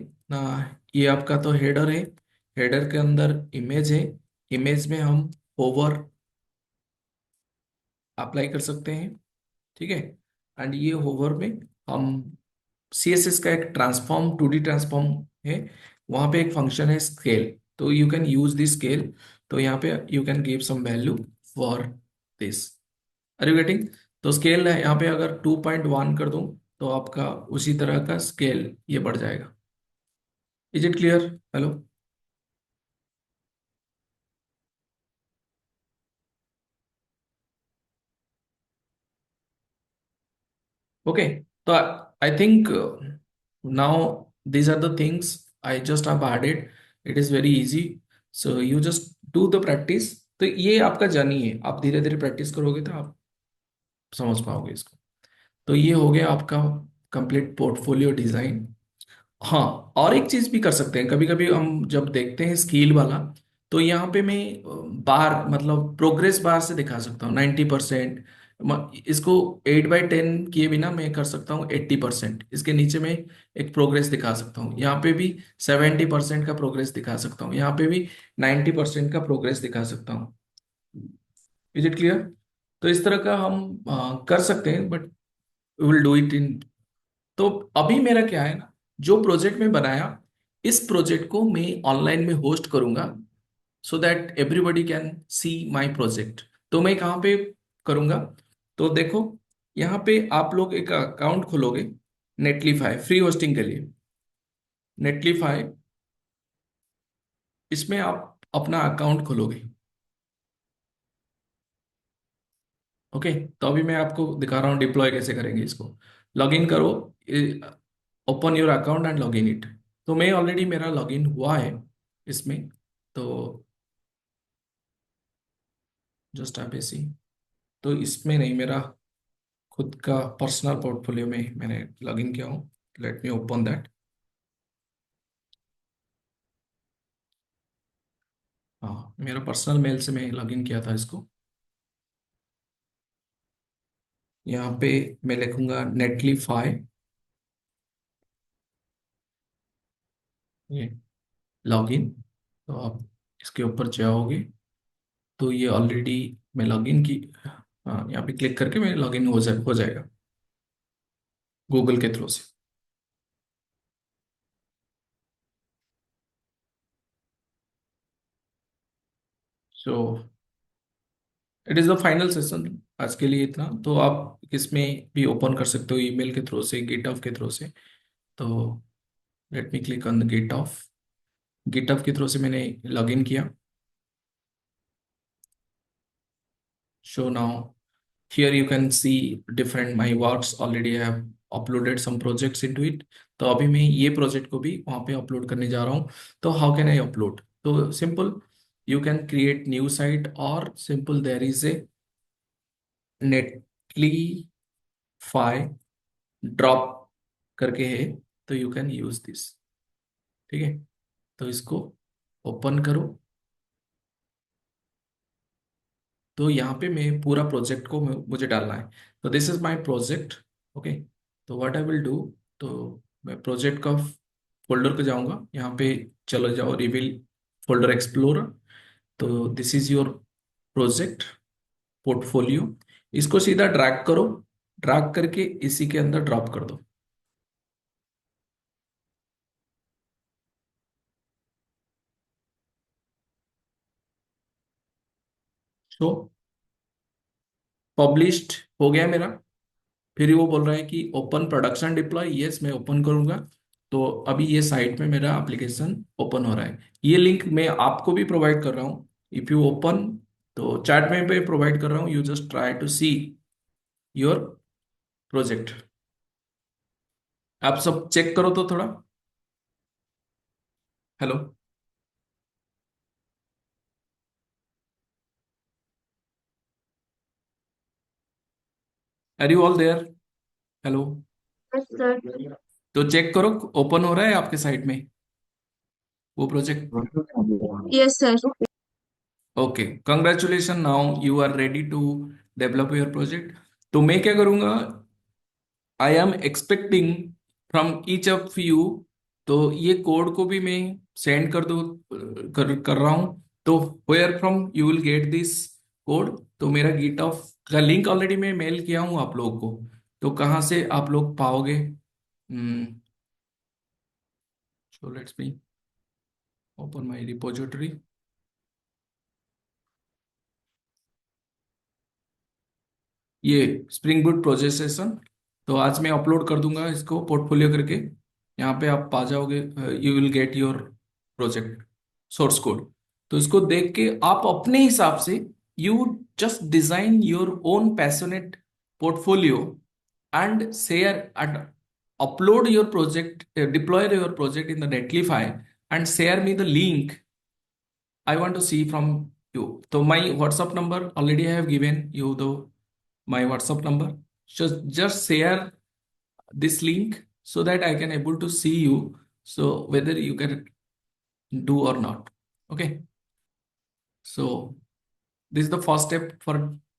ये आपका तो हेडर है, हेडर के अंदर इमेज है, इमेज में हम होवर अप्लाई कर सकते हैं, ठीक है। एंड ये होवर में हम CSS का एक ट्रांसफॉर्म 2D ट्रांसफॉर्म है, वहां पे एक फंक्शन है स्केल, तो you can use this scale. तो यहाँ पे you can give some value for this, are you getting? तो स्केल है यहाँ पे अगर 2.1 कर दूं तो आपका उसी तरह का स्केल ये बढ़ जाएगा। Is it clear? Hello? Okay, तो I think now these are the things I just have added. It is very easy, so you just do the practice. तो ये आपका जर्नी है, आप धीरे धीरे प्रैक्टिस करोगे तो आप समझ पाओगे इसको। तो ये हो गया आपका कंप्लीट पोर्टफोलियो डिजाइन। हाँ, और एक चीज भी कर सकते हैं, कभी कभी हम जब देखते हैं स्केल वाला, तो यहाँ पे मैं बार मतलब प्रोग्रेस बार से दिखा सकता हूँ 90%। इसको 8/10 किए बिना मैं कर सकता हूँ 80%, इसके नीचे मैं एक प्रोग्रेस दिखा सकता हूँ, यहाँ पे भी 70% का प्रोग्रेस दिखा सकता हूँ, यहाँ पे भी 90% का प्रोग्रेस दिखा सकता हूँ। Is it clear? तो इस तरह का हम कर सकते हैं, but will do it in. तो अभी मेरा क्या है ना, जो प्रोजेक्ट मैं बनाया, इस प्रोजेक्ट को मैं ऑनलाइन में होस्ट करूंगा, so that everybody can see my project. तो मैं कहाँ पे करूंगा? तो देखो, यहाँ पे आप लोग एक अकाउंट खोलोगे नेटलीफाई फ्री होस्टिंग के लिए। नेटलीफाई, इसमें आप अपना अकाउंट खोलोगे। ओके, तो अभी मैं आपको दिखा रहा हूँ डिप्लॉय कैसे करेंगे इसको। लॉग इन करो, open your account and log in it. तो मैं ऑलरेडी मेरा लॉग इन हुआ है इसमें, तो जस्ट आप ऐसी, तो इसमें नहीं, मेरा खुद का पर्सनल पोर्टफोलियो में मैंने लॉग इन किया हूँ। Let me open that. हाँ, मेरा पर्सनल मेल से मैं लॉग इन किया था इसको। यहाँ पे मैं लिखूंगा नेटलीफाई, ये लॉग इन। तो आप इसके ऊपर जाओगे तो ये ऑलरेडी मैं लॉग इन की, हाँ, यहाँ पे क्लिक करके मैं लॉग इन हो जाएगा गूगल के थ्रू से। So it is the final session आज के लिए, इतना तो आप इसमें भी ओपन कर सकते हो ईमेल के थ्रू से, गिटहब के थ्रू से। तो let me click on the GitHub. GitHub के थ्रू से मैंने लॉग इन किया। So now here you can see different my works, already I have uploaded some projects into it। तो अभी मैं ये प्रोजेक्ट को भी वहाँ पे अपलोड करने जा रहा हूँ। तो हाउ कैन आई अपलोड? तो simple, you can create new site, और simple there is a Netlify drop करके है, तो यू कैन यूज दिस, ठीक है। तो इसको ओपन करो। तो यहाँ पे मैं पूरा प्रोजेक्ट को मुझे डालना है। तो this is my project, okay. तो व्हाट आई विल डू, तो मैं प्रोजेक्ट का फोल्डर पे जाऊंगा, यहाँ पे चलो जाओ रिवील फोल्डर एक्सप्लोरर। तो this is your project portfolio, इसको सीधा ड्रैग करो, ड्रैग करके इसी के अंदर ड्रॉप कर दो। सो पब्लिश्ड हो गया मेरा। फिर वो बोल रहा है कि ओपन प्रोडक्शन डिप्लॉय, यस मैं ओपन करूंगा। तो अभी ये साइट में मेरा एप्लीकेशन ओपन हो रहा है। ये लिंक मैं आपको भी प्रोवाइड कर रहा हूँ। इफ यू ओपन, तो चैट में पे प्रोवाइड कर रहा हूँ, you just try to see your project. आप सब चेक करो तो थोड़ा। Hello, are you all there? Hello. Yes, sir. तो चेक करो, ओपन हो रहा है आपके साइट में वो project? Yes, sir. Okay, congratulation, now you are ready to develop your project. तो मैं क्या करूंगा, I am expecting from each of you, तो ये कोड को भी मैं सेंड कर दो, कर रहा हूं। तो where from you will get this code? तो मेरा गिट ऑफ का लिंक ऑलरेडी मैं मेल किया हूं आप लोगों को। तो कहाँ से आप लोग पाओगे? So let's me open my repository. ये स्प्रिंग बूट प्रोजेक्शन, तो आज मैं अपलोड कर दूंगा इसको पोर्टफोलियो करके। यहाँ पे आप पा जाओगे, you will get your project source code. तो इसको देख के आप अपने हिसाब से you just design your own passionate portfolio and share and upload your project, deploy your project in the Netlify and share me the link. I want to see from you. So my WhatsApp number already I have given you the my WhatsApp number. Just share this link so that I can able to see you. So whether you can do or not. Okay. So this is the first step for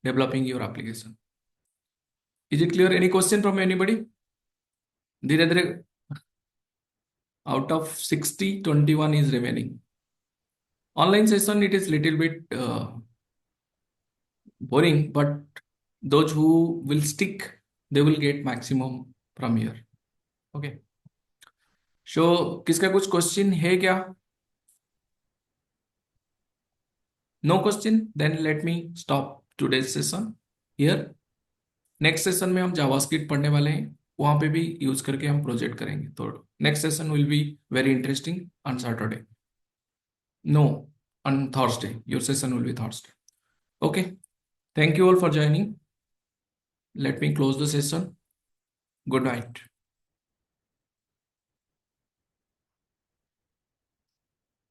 developing your application. Is it clear? Any question from anybody? धीरे धीरे, out of 60, 21 is remaining. Online session, it is little bit boring, but those who will stick, they will get maximum from here. Okay. So किसका कुछ question है क्या? No question, then let me stop today's session here. Next session में हम JavaScript पढ़ने वाले हैं, वहां पे भी यूज करके हम प्रोजेक्ट करेंगे। तो next session will be very interesting on Saturday. No, on Thursday, your session will be Thursday. Okay, thank you all for joining. Let me close the session. Good night.